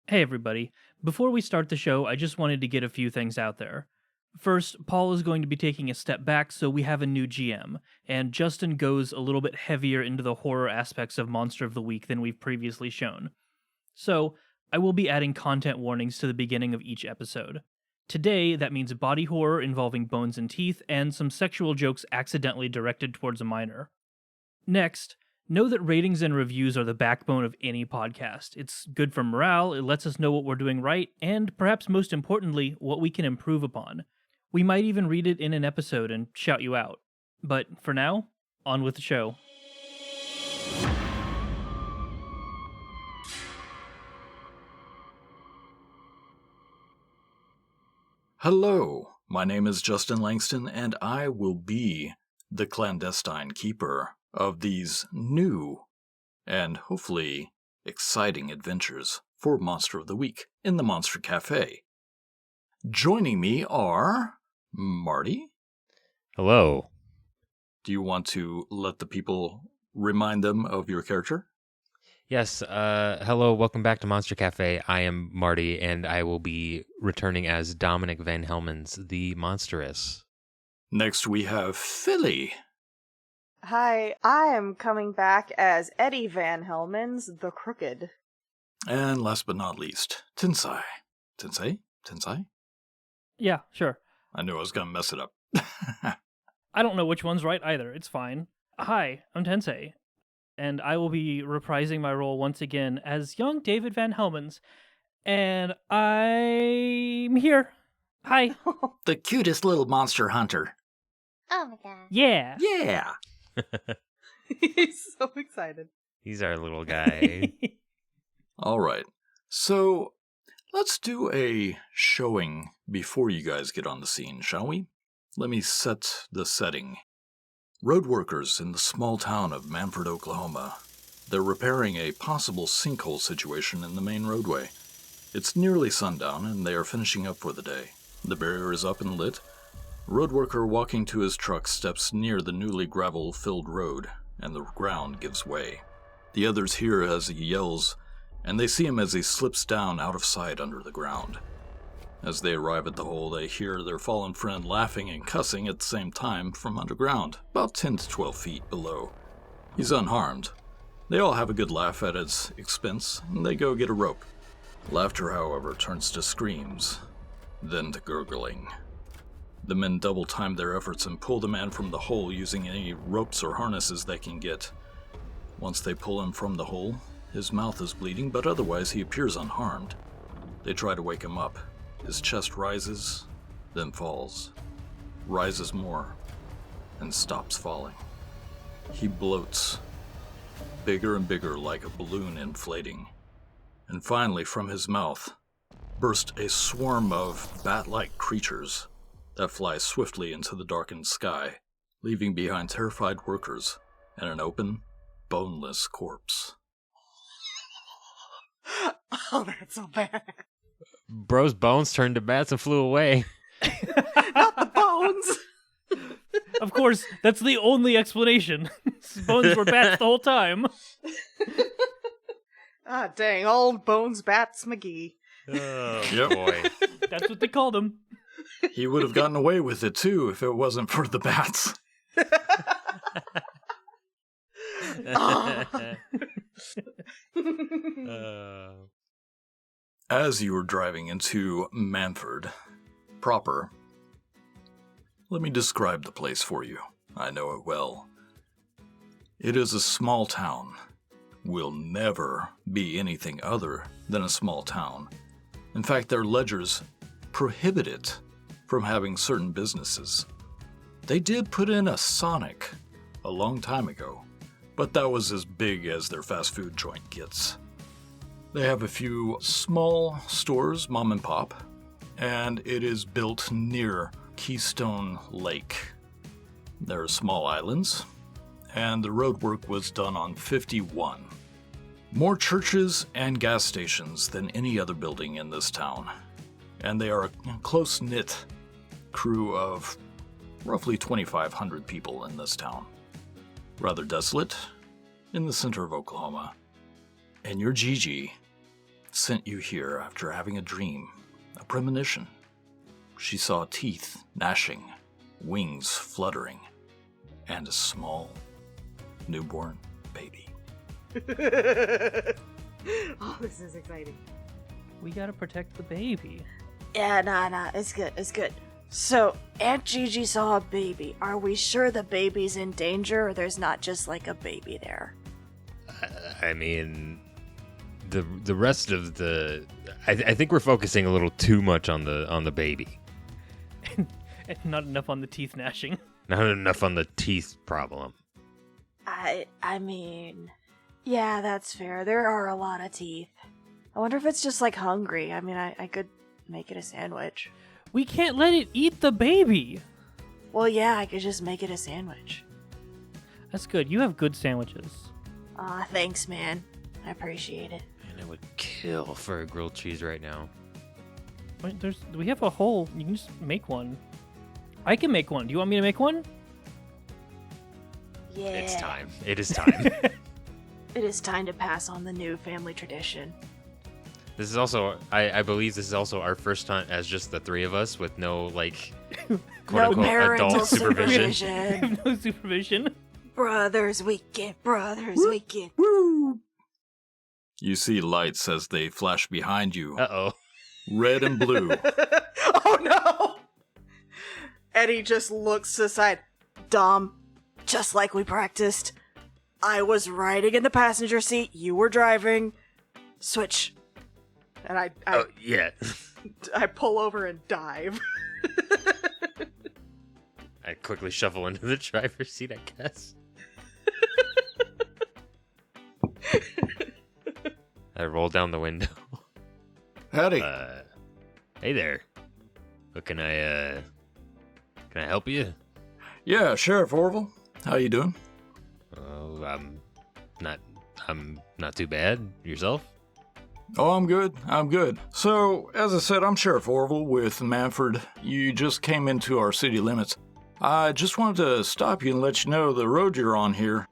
Hey everybody. Before we start the show, I just wanted to get a few things out there. First, Paul is going to be taking a step back, so we have a new GM, and Justin goes a little bit heavier into the horror aspects of Monster of the Week than we've previously shown. So, I will be adding content warnings to the beginning of each episode. Today, that means body horror involving bones and teeth, and some sexual jokes accidentally directed towards a minor. Next, know that ratings and reviews are the backbone of any podcast. It's good for morale, it lets us know what we're doing right, and perhaps most importantly, what we can improve upon. We might even read it in an episode and shout you out. But for now, on with the show. Hello, my name is Justin Langston, and I will be the clandestine keeper of these new and hopefully exciting adventures for Monster of the Week in the Monster Cafe. Joining me are Marty. Hello. Do you want to let the people remind them of your character? Yes, hello, welcome back to Monster Cafe. I am Marty, and I will be returning as Dominic VanHellmans, the Monstrous. Next we have Philly. Hi, I am coming back as Eddie VanHellmans, the Crooked. And last but not least, Tensai. Tensai? Yeah, sure. I knew I was going to mess it up. I don't know which one's right either, it's fine. Hi, I'm Tensei, and I will be reprising my role once again as young David VanHellmans, and I'm here. Hi. The cutest little monster hunter. Oh my god. Yeah. Yeah. He's so excited. He's our little guy. All right. So let's do a showing before you guys get on the scene, shall we? Let me set the setting. Road workers in the small town of Mannford, Oklahoma. They're repairing a possible sinkhole situation in the main roadway. It's nearly sundown, and they are finishing up for the day. The barrier is up and lit. A road worker walking to his truck steps near the newly gravel-filled road, and the ground gives way. The others hear as he yells, and they see him as he slips down out of sight under the ground. As they arrive at the hole, they hear their fallen friend laughing and cussing at the same time from underground, about 10 to 12 feet below. He's unharmed. They all have a good laugh at his expense, and they go get a rope. Laughter, however, turns to screams, then to gurgling. The men double-time their efforts and pull the man from the hole using any ropes or harnesses they can get. Once they pull him from the hole, his mouth is bleeding, but otherwise he appears unharmed. They try to wake him up. His chest rises, then falls, rises more, and stops falling. He bloats, bigger and bigger like a balloon inflating. And finally, from his mouth, burst a swarm of bat-like creatures that fly swiftly into the darkened sky, leaving behind terrified workers and an open, boneless corpse. Oh, that's so bad. Bro's bones turned to bats and flew away. Not the bones. Of course, that's the only explanation. His bones were bats the whole time. Ah, dang, old Bones Bats McGee. Oh, Yep. boy. That's what they called him. He would have gotten away with it, too, if it wasn't for the bats. As you were driving into Mannford proper, let me describe the place for you. I know it well. It is a small town. Will never be anything other than a small town. In fact, their ledgers prohibit it from having certain businesses. They did put in a Sonic a long time ago, but that was as big as their fast food joint gets. They have a few small stores, mom and pop, and it is built near Keystone Lake. There are small islands, and the road work was done on 51. More churches and gas stations than any other building in this town, and they are a close-knit crew of roughly 2,500 people in this town. Rather desolate, in the center of Oklahoma. And your Gigi sent you here after having a dream, a premonition. She saw teeth gnashing, wings fluttering, and a small newborn baby. Oh, this is exciting. We gotta protect the baby. Yeah, nah, it's good. So, Aunt Gigi saw a baby. Are we sure the baby's in danger, or there's not just like a baby there? I mean, the rest of the, I think we're focusing a little too much on the baby. And not enough on the teeth gnashing. Not enough on the teeth problem. I mean, yeah, that's fair. There are a lot of teeth. I wonder if it's just like hungry. I mean, I could make it a sandwich. We can't let it eat the baby. Well, yeah, I could just make it a sandwich. That's good. You have good sandwiches. Aw, thanks, man. I appreciate it. And I would kill for a grilled cheese right now. Wait, we have a hole. You can just make one. I can make one. Do you want me to make one? Yeah. It's time. It is time. It is time to pass on the new family tradition. This is also, I believe this is also our first time as just the three of us with no, like, quote-unquote parental adult supervision. We have no supervision. Brothers weekend. Woo! You see lights as they flash behind you, Uh-oh. red and blue. Oh no! Eddie just looks aside. Dom, just like we practiced. I was riding in the passenger seat, you were driving. Switch. And I Oh, yeah. I pull over and dive. I quickly shuffle into the driver's seat, I guess. I roll down the window. Howdy. Hey there. What can I help you? Yeah, Sheriff Orville. How you doing? Oh, I'm not too bad. Yourself? Oh, I'm good. So, as I said, I'm Sheriff Orville with Mannford. You just came into our city limits. I just wanted to stop you and let you know the road you're on here.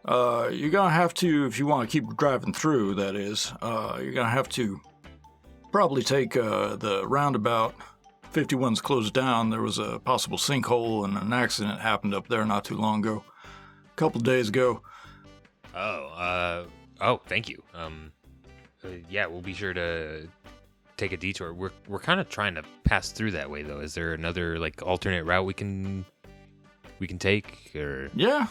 You're gonna have to, if you want to keep driving through, that is, you're gonna have to probably take the roundabout. 51's closed down. There was a possible sinkhole and an accident happened up there not too long ago. A couple days ago. Oh, thank you. Yeah, we'll be sure to take a detour. We're kind of trying to pass through that way, though. Is there another, like, alternate route we can take, or? Yeah.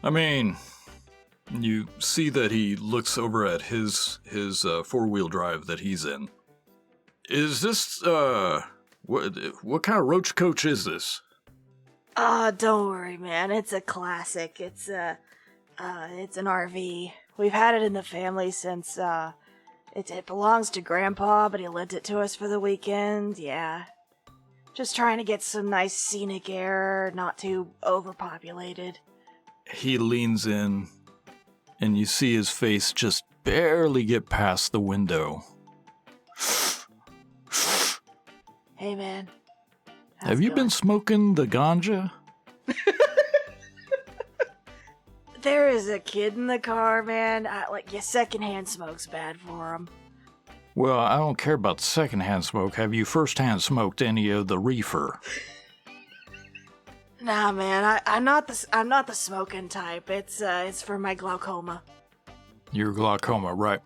I mean, you see that he looks over at his four-wheel drive that he's in. Is this, what kind of roach coach is this? Don't worry, man. It's a classic. It's an RV. We've had it in the family since, it belongs to Grandpa, but he lent it to us for the weekend, yeah. Just trying to get some nice scenic air, not too overpopulated. He leans in, and you see his face just barely get past the window. Hey, man. Have you been smoking the ganja? There is a kid in the car, man. Your secondhand smoke's bad for him. Well, I don't care about secondhand smoke. Have you firsthand smoked any of the reefer? Nah, man. I'm not the smoking type. It's for my glaucoma. Your glaucoma, right.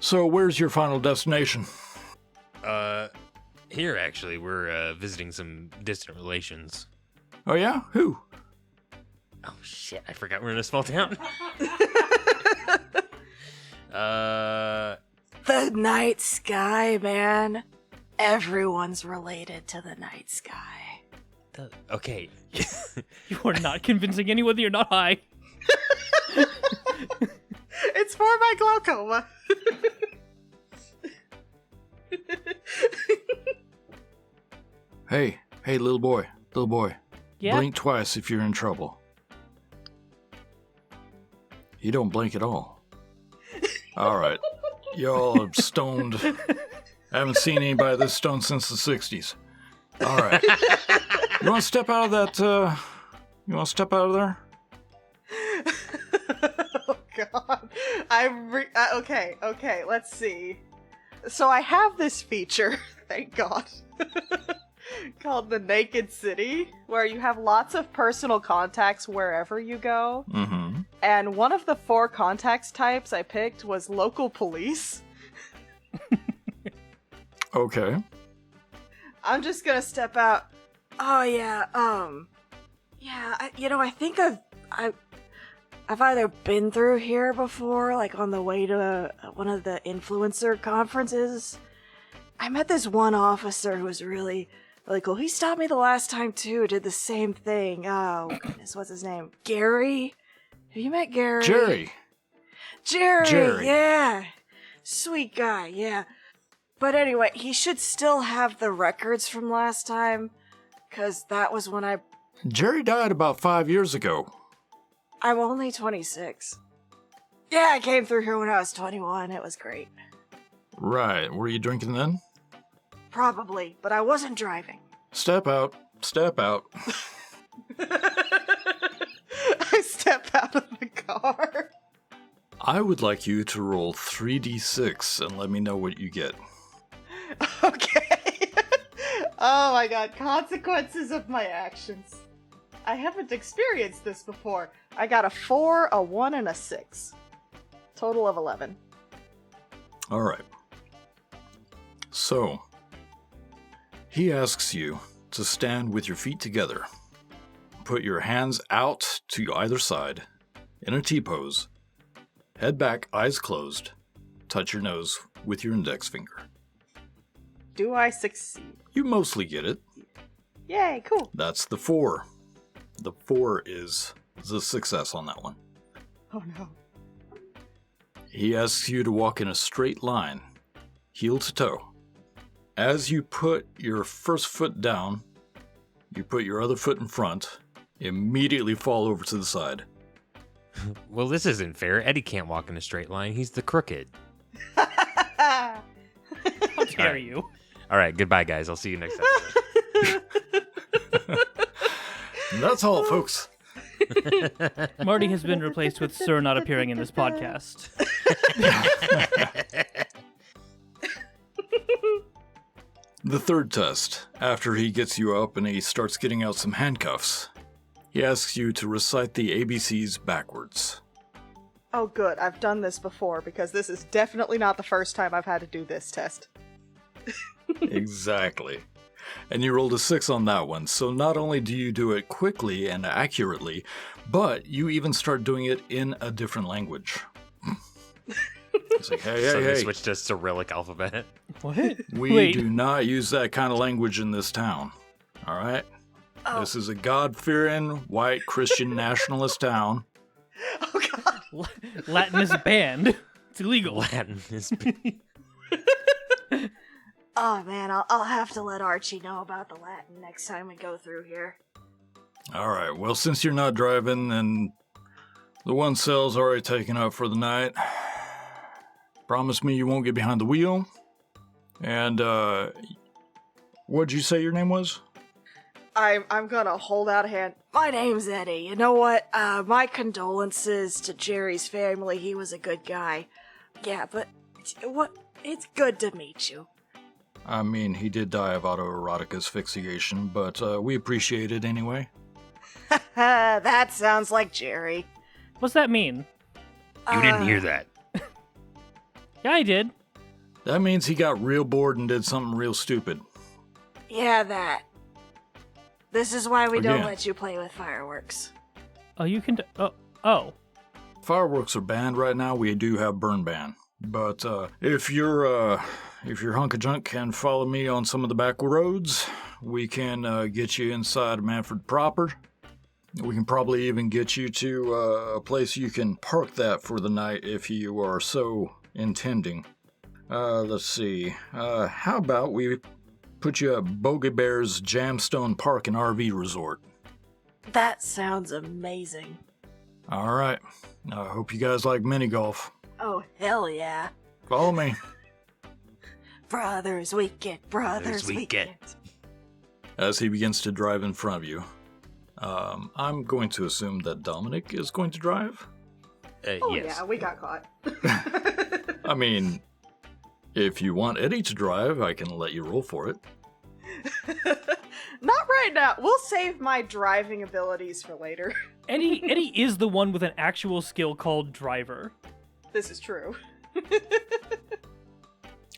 So where's your final destination? Here, actually. We're visiting some distant relations. Oh yeah? Who? Oh, shit. I forgot we're in a small town. The night sky, man. Everyone's related to the night sky. Okay. You are not convincing anyone that you're not high. It's for my glaucoma. Hey, little boy. Yeah. Blink twice if you're in trouble. You don't blink at all. Alright. Y'all are stoned. I haven't seen anybody this stoned since the 60s. Alright. You want to step out of that, You want to step out of there? Oh, God. Okay, let's see. So I have this feature, thank God, called the Naked City, where you have lots of personal contacts wherever you go. Mm-hmm. And one of the 4 contacts types I picked was local police. Okay. I'm just gonna step out. Oh yeah, I think I've either been through here before, like on the way to one of the influencer conferences. I met this one officer who was really, really cool. He stopped me the last time too, did the same thing. Oh goodness, what's his name? Gary? Have you met Gary? Jerry, yeah. Sweet guy, yeah. But anyway, he should still have the records from last time, because that was when Jerry died about 5 years ago. I'm only 26. Yeah, I came through here when I was 21. It was great. Right. Were you drinking then? Probably, but I wasn't driving. Step out. Step out. I step out of the car. I would like you to roll 3d6 and let me know what you get. Okay. Oh my god, consequences of my actions. I haven't experienced this before. I got a 4, a 1, and a 6. Total of 11. All right. So, he asks you to stand with your feet together. Put your hands out to either side in a T-pose. Head back, eyes closed. Touch your nose with your index finger. Do I succeed? You mostly get it. Yay, cool. That's the 4. The 4 is the success on that one. Oh no. He asks you to walk in a straight line, heel to toe. As you put your first foot down, you put your other foot in front, immediately fall over to the side. Well, this isn't fair. Eddie can't walk in a straight line. He's the crooked. How dare Alright. you? All right, goodbye, guys. I'll see you next episode. And that's all, folks. Marty has been replaced with Sir not appearing in this podcast. The third test, after he gets you up and he starts getting out some handcuffs, he asks you to recite the ABCs backwards. Oh good, I've done this before because this is definitely not the first time I've had to do this test. Exactly. And you rolled a 6 on that one, so not only do you do it quickly and accurately, but you even start doing it in a different language. It's like, hey, So hey, they hey, switched to Cyrillic alphabet. What? we Wait. do not use that kind of language in this town, all right? Oh. This is a God-fearing, white, Christian nationalist town. Oh god. Latin is banned. It's illegal. Latin is. Oh man, I'll have to let Archie know about the Latin next time we go through here. All right, well, since you're not driving and the one cell's already taken up for the night, promise me you won't get behind the wheel. And, what'd you say your name was? I'm gonna hold out a hand. My name's Eddie. You know what? My condolences to Jerry's family. He was a good guy. Yeah, but what? It's good to meet you. I mean, he did die of autoerotic asphyxiation, but we appreciate it anyway. That sounds like Jerry. What's that mean? You didn't hear that. Yeah, I did. That means he got real bored and did something real stupid. Yeah, that. This is why we don't Again. let you play with fireworks. Oh, you can. Oh. Fireworks are banned right now. We do have burn ban. But if your hunk of junk can follow me on some of the back roads, we can get you inside Mannford proper. We can probably even get you to a place you can park that for the night if you are so intending. Let's see. How about we put you at Bogey Bear's Jamstone Park and RV Resort? That sounds amazing. All right. I hope you guys like mini golf. Oh, hell yeah. Follow me. Brothers Weekend, Brothers Weekend. As he begins to drive in front of you, I'm going to assume that Dominic is going to drive. Oh yes. yeah, we got caught. I mean, if you want Eddie to drive, I can let you roll for it. Not right now. We'll save my driving abilities for later. Eddie is the one with an actual skill called driver. This is true.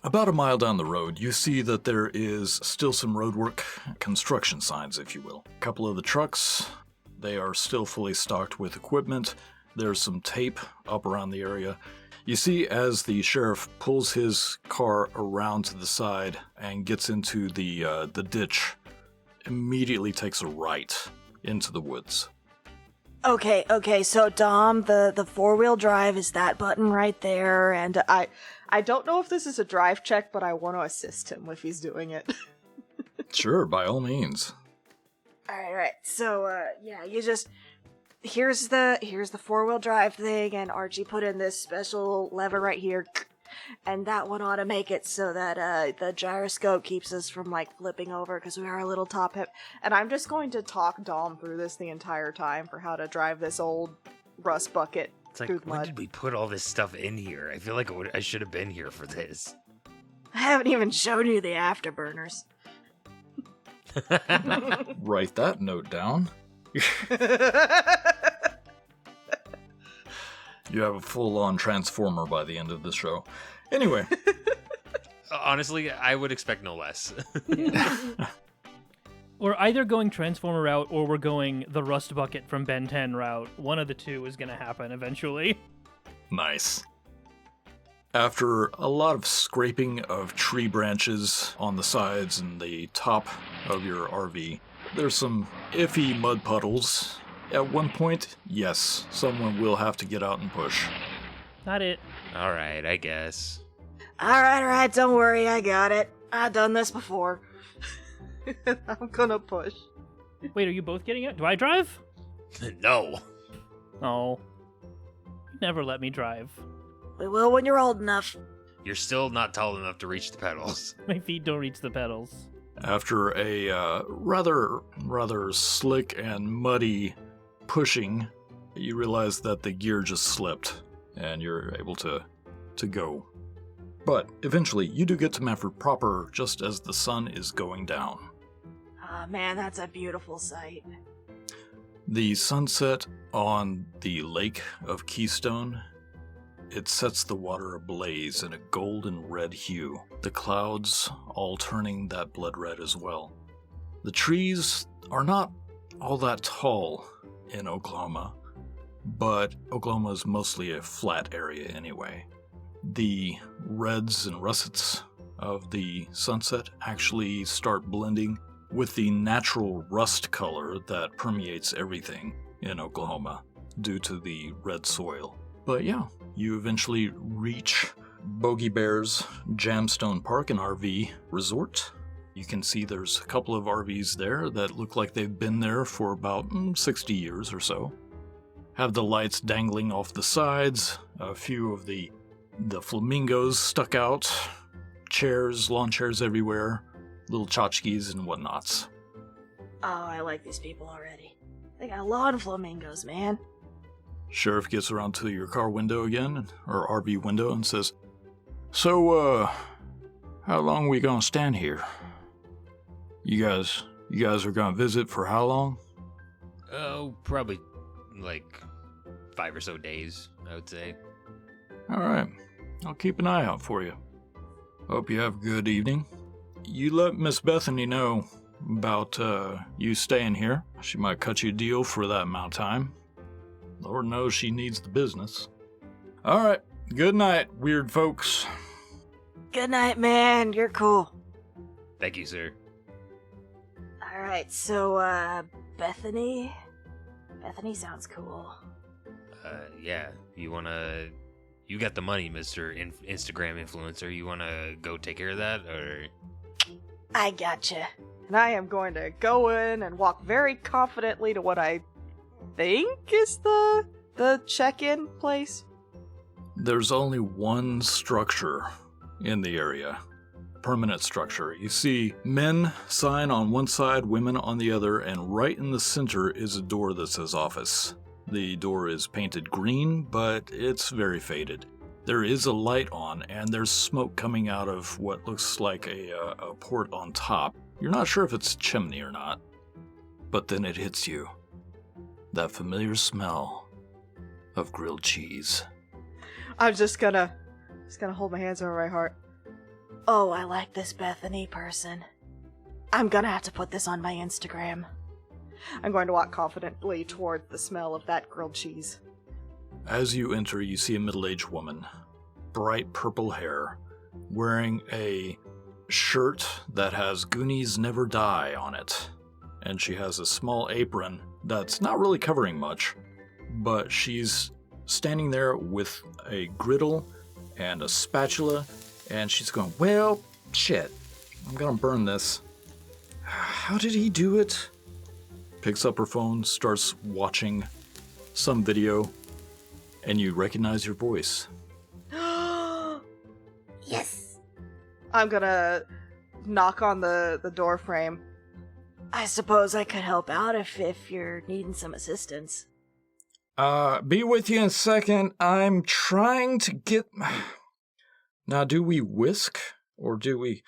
About a mile down the road, you see that there is still some roadwork, construction signs, if you will. A couple of the trucks, they are still fully stocked with equipment. There's some tape up around the area. You see as the sheriff pulls his car around to the side and gets into the ditch, immediately takes a right into the woods. Okay, so Dom, the four-wheel drive is that button right there, and I don't know if this is a drive check, but I want to assist him if he's doing it. Sure, by all means. Alright, so, yeah, you just... Here's the four-wheel drive thing, and Archie put in this special lever right here, and that one ought to make it so that, the gyroscope keeps us from, like, flipping over, because we are a little top-hip. And I'm just going to talk Dom through this the entire time for how to drive this old rust bucket It's like, through the when mud. did we put all this stuff in here? I feel like I should have been here for this. I haven't even shown you the afterburners. Write that note down. You have a full-on transformer by the end of the show. Anyway, Honestly, I would expect no less. We're either going Transformer route or we're going the Rust Bucket from Ben 10 route. One of the two is going to happen eventually. nice. After a lot of scraping of tree branches on the sides and the top of your RV, there's some iffy mud puddles. At one point, yes, someone will have to get out and push. Not it. All right, I guess. Alright, don't worry, I got it. I've done this before. I'm gonna push. Wait, are you both getting it? Do I drive? No. Oh. You never let me drive. We will when you're old enough. You're still not tall enough to reach the pedals. My feet don't reach the pedals. After a rather slick and muddy pushing, you realize that the gear just slipped, and you're able to go. But eventually, you do get to Mannford proper just as the sun is going down. Oh man, that's a beautiful sight. The sunset on the lake of Keystone, it sets the water ablaze in a golden red hue, the clouds all turning that blood red as well. The trees are not all that tall in Oklahoma, but Oklahoma is mostly a flat area anyway. The reds and russets of the sunset actually start blending with the natural rust color that permeates everything in Oklahoma due to the red soil. But yeah, you eventually reach Bogey Bear's Jamstone Park and RV Resort. You can see there's a couple of RVs there that look like they've been there for about 60 years or so. Have the lights dangling off the sides, a few of the flamingos stuck out, chairs, lawn chairs everywhere, little tchotchkes and whatnots. Oh, I like these people already. They got lawn flamingos, man. Sheriff gets around to your car window again, or RV window, and says, So, how long we gonna stand here? You guys are gonna visit for how long? Oh, probably like 5 or so days, I would say. Alright, I'll keep an eye out for you. Hope you have a good evening. You let Miss Bethany know about, you staying here. She might cut you a deal for that amount of time. Lord knows she needs the business. Alright, good night, weird folks. Good night, man. You're cool. Thank you, sir. Alright, so, Bethany? Bethany sounds cool. Yeah, you got the money, Mr. Instagram influencer. You wanna go take care of that, or? I gotcha. And I am going to go in and walk very confidently to what I think is the check-in place. There's only one structure in the area. Permanent structure. You see men sign on one side, women on the other, and right in the center is a door that says office. The door is painted green, but it's very faded. There is a light on, and there's smoke coming out of what looks like a port on top. You're not sure if it's a chimney or not. But then it hits you. That familiar smell of grilled cheese. I'm just gonna hold my hands over my heart. Oh, I like this Bethany person. I'm gonna have to put this on my Instagram. I'm going to walk confidently toward the smell of that grilled cheese. As you enter, you see a middle-aged woman, bright purple hair, wearing a shirt that has Goonies Never Die on it. And she has a small apron that's not really covering much, but she's standing there with a griddle and a spatula, and she's going, well, shit, I'm gonna burn this. How did he do it? Picks up her phone, starts watching some video, and you recognize your voice. Yes. I'm gonna knock on the door frame. I suppose I could help out if you're needing some assistance. Be with you in a second. I'm trying to get... Now, do we whisk, or do we...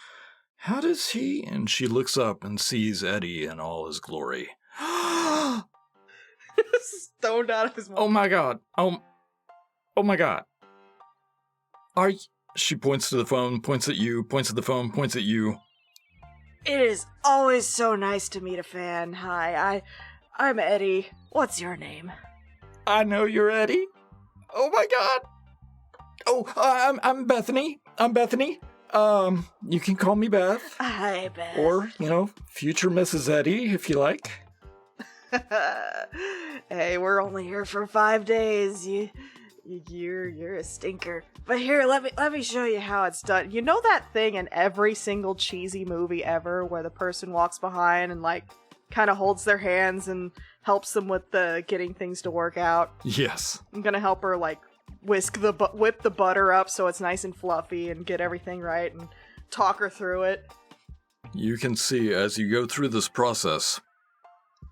How does he... And she looks up and sees Eddie in all his glory. Stoned out of his mind. Oh my god. Oh my god. She points to the phone, points at you, points at the phone, points at you. It is always so nice to meet a fan. Hi, I'm Eddie. What's your name? I know you're Eddie. Oh my god. Oh, I'm Bethany. I'm Bethany. You can call me Beth. Hi, Beth. Or, future Mrs. Eddie, if you like. Hey, we're only here for 5 days. You're a stinker. But here, let me show you how it's done. You know that thing in every single cheesy movie ever where the person walks behind and kind of holds their hands and helps them with the getting things to work out? Yes. I'm gonna help her whip the butter up so it's nice and fluffy and get everything right and talk her through it. You can see as you go through this process,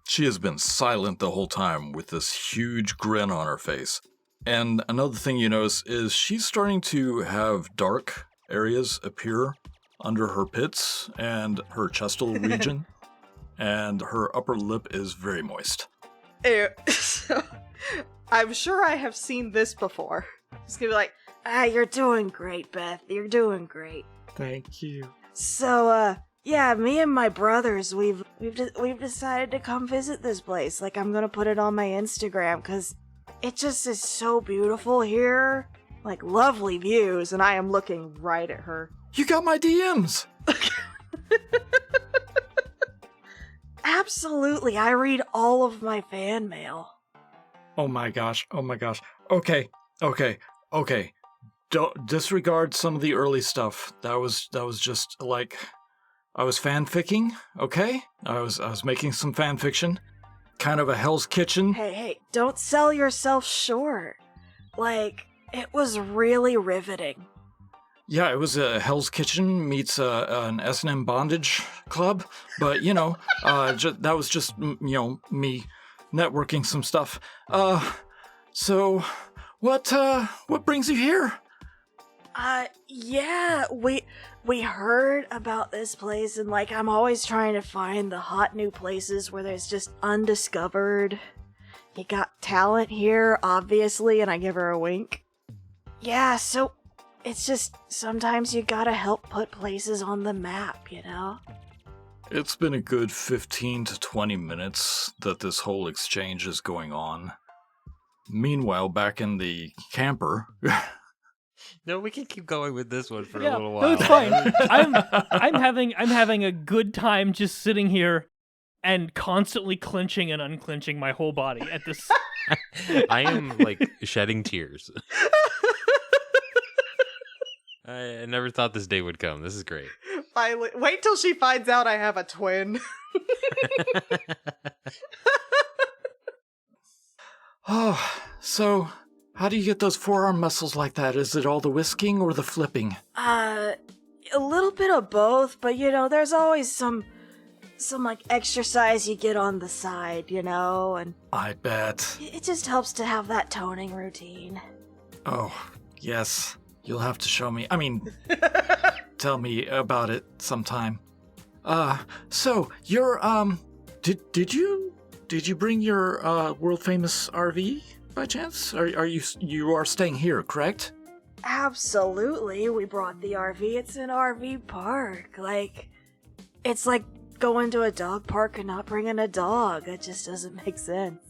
she has been silent the whole time with this huge grin on her face. And another thing you notice is she's starting to have dark areas appear under her pits and her chestal region, and her upper lip is very moist. So, I'm sure I have seen this before. It's gonna be like, you're doing great, Beth. You're doing great. Thank you. So, yeah, me and my brothers, we've decided to come visit this place. I'm gonna put it on my Instagram, because it just is so beautiful here. Lovely views, and I am looking right at her. You got my DMs! Absolutely, I read all of my fan mail. Oh my gosh. Okay. Don't disregard some of the early stuff. That was just I was fanficking, okay? I was making some fan fiction. Kind of a Hell's Kitchen. Hey, don't sell yourself short. It was really riveting. Yeah, it was a Hell's Kitchen meets an S&M bondage club, but that was just me networking some stuff. So what brings you here? Yeah, we heard about this place, and I'm always trying to find the hot new places where there's just undiscovered. You got talent here, obviously, and I give her a wink. Yeah, so it's just sometimes you gotta help put places on the map, It's been a good 15 to 20 minutes that this whole exchange is going on. Meanwhile, back in the camper... No, we can keep going with this one for a Yeah, little while. no, it's fine. I'm having a good time just sitting here and constantly clenching and unclenching my whole body at this. I am shedding tears. I never thought this day would come. This is great. Finally, wait till she finds out I have a twin. Oh, so how do you get those forearm muscles like that? Is it all the whisking or the flipping? A little bit of both, but there's always some some like exercise you get on the side, you know, and I bet. it just helps to have that toning routine. Oh, yes. You'll have to show me. I mean, tell me about it sometime. So you're did you bring your world famous RV by chance? Are you are staying here, correct? Absolutely, we brought the RV. It's an RV park. Like, it's like going to a dog park and not bringing a dog. It just doesn't make sense.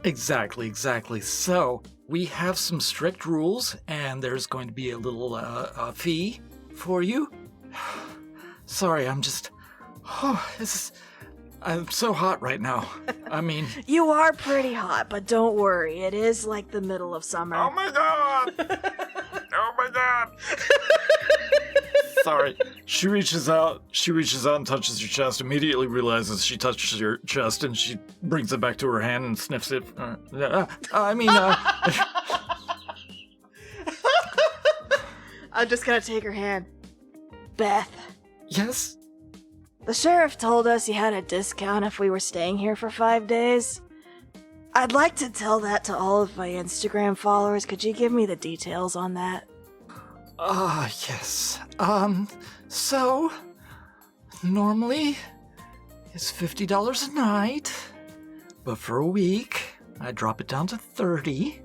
Exactly. So, we have some strict rules, and there's going to be a little fee for you. Sorry, I'm just... I'm so hot right now. I mean... You are pretty hot, but don't worry. It is like the middle of summer. Oh my god! Oh my god! Sorry. She reaches out and touches your chest, immediately realizes she touched your chest, and she brings it back to her hand and sniffs it. I'm just gonna take her hand. Beth, Yes? the sheriff told us he had a discount if we were staying here for 5 days. I'd like to tell that to all of my Instagram followers. Could you give me the details on that? Yes. So, normally, it's $50 a night, but for a week, I drop it down to $30,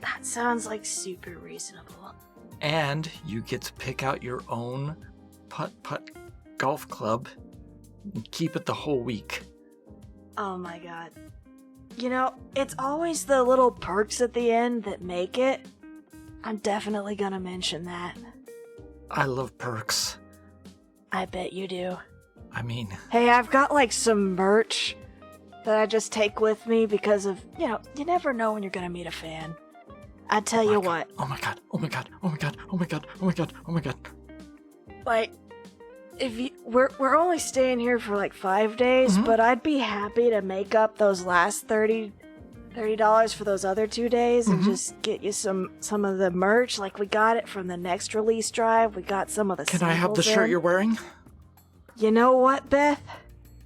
That sounds like super reasonable. and you get to pick out your own putt-putt golf club and keep it the whole week. Oh my god. You know, it's always the little perks at the end that make it. I'm definitely gonna mention that. I love perks. I bet you do. I mean, Hey, I've got like some merch that I just take with me because of, you know, you never know when you're gonna meet a fan. I tell you what, oh my god. like, if you, we're only staying here for like 5 days, but I'd be happy to make up those last $30 for those other 2 days and just get you some of the merch. Like, we got it from the next release drive. We got some of the Can I have the samples shirt in. you're wearing? You know what, Beth?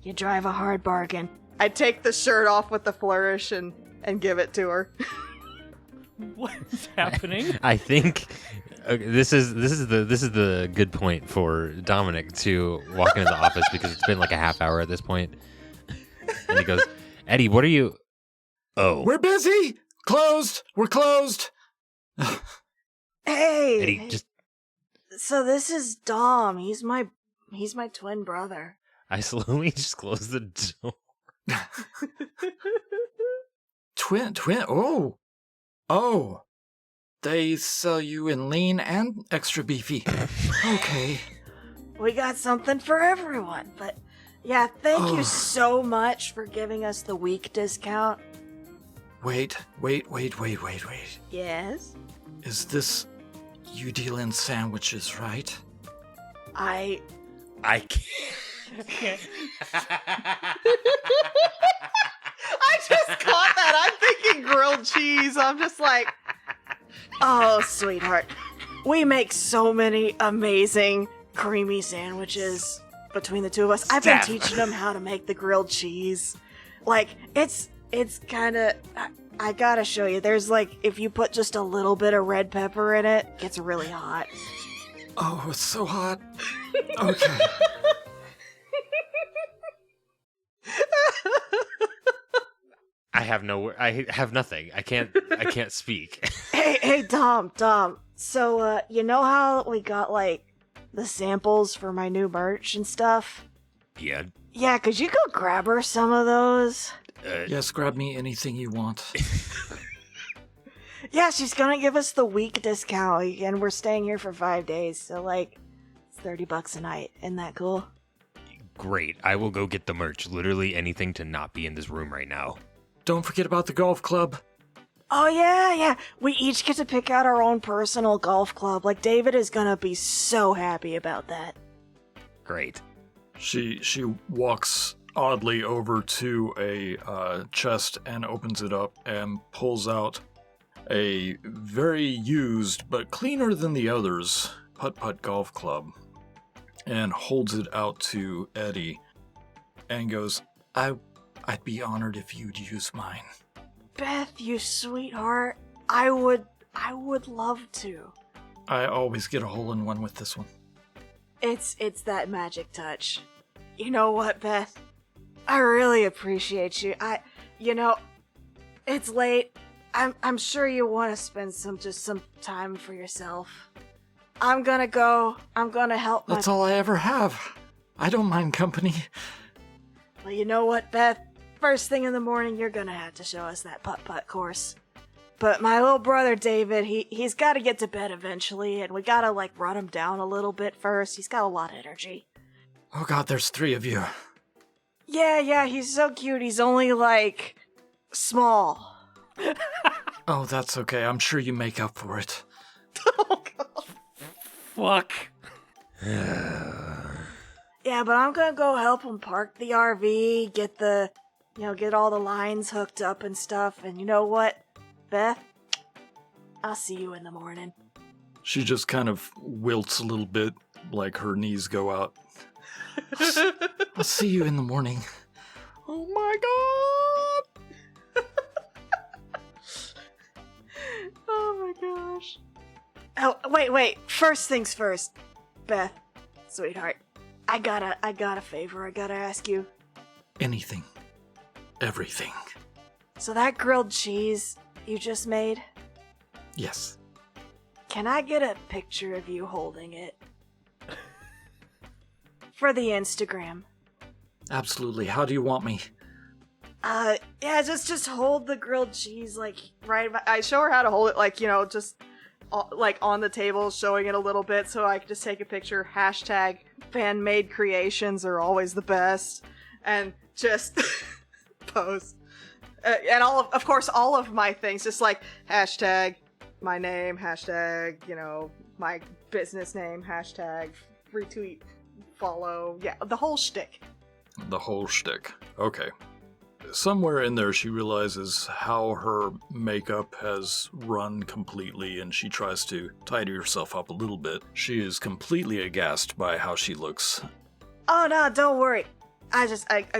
You drive a hard bargain. I take the shirt off with the flourish and give it to her. What is happening? I think this is the good point for Dominic to walk into the office because it's been like a half hour at this point, and he goes, "Eddie, what are you? Oh, We're busy! We're closed! Hey! Eddie, just So this is Dom. He's my twin brother. I slowly just closed the door. Twin, oh. They sell you in lean and extra beefy. Okay. We got something for everyone. But yeah, thank you so much for giving us the week discount. Wait. Yes? Is this... You deal in sandwiches, right? I can't. I just caught that. I'm thinking grilled cheese. I'm just like, Oh, sweetheart. We make so many amazing creamy sandwiches between the two of us. I've been teaching them how to make the grilled cheese. Like, it's kind of... I gotta show you. There's like, if you put just a little bit of red pepper in it, it gets really hot. Oh, it's so hot. Okay. I have nothing. I can't speak. Hey, Dom. So, you know how we got, like, the samples for my new merch and stuff? Yeah. Yeah, could you go grab her some of those? Yes, grab me anything you want. Yeah, she's gonna give us the week discount, and we're staying here for 5 days, so, like, it's $30 a night. Isn't that cool? Great. I will go get the merch. Literally anything to not be in this room right now. Don't forget about the golf club. Oh, yeah. We each get to pick out our own personal golf club. Like, David is gonna be so happy about that. Great. She walks oddly over to a chest and opens it up and pulls out a very used but cleaner than the others putt-putt golf club and holds it out to Eddie. and goes, I'd be honored if you'd use mine. Beth, you sweetheart. I would love to. I always get a hole-in-one with this one. It's that magic touch. You know what, Beth? I really appreciate you. It's late. I'm sure you want to spend some time for yourself. I'm gonna go. I'm gonna help. That's all I ever have. I don't mind company. Well, you know what, Beth? First thing in the morning, you're gonna have to show us that putt-putt course. But my little brother David, he's got to get to bed eventually, and we gotta run him down a little bit first. He's got a lot of energy. Oh God, there's 3 of you. Yeah, he's so cute. He's only small. Oh, that's okay. I'm sure you make up for it. Oh, God. Fuck. Yeah, but I'm gonna go help him park the RV, get all the lines hooked up and stuff. And you know what, Beth? I'll see you in the morning. She just kind of wilts a little bit, like her knees go out. I'll see you in the morning. Oh my God! Oh my gosh. Oh, wait. First things first, Beth, sweetheart. I got a favor I gotta ask you. Anything. Everything. So that grilled cheese you just made, Yes. can I get a picture of you holding it? For the Instagram. Absolutely. How do you want me? Yeah, just hold the grilled cheese, right. I show her how to hold it, just on the table, showing it a little bit so I can just take a picture. Hashtag fan-made creations are always the best. And just post. And of course, all of my things, just hashtag my name, hashtag, my business name, hashtag retweet, follow. Yeah, the whole shtick. The whole shtick. Okay. Somewhere in there, she realizes how her makeup has run completely, and she tries to tidy herself up a little bit. She is completely aghast by how she looks. Oh no, don't worry. I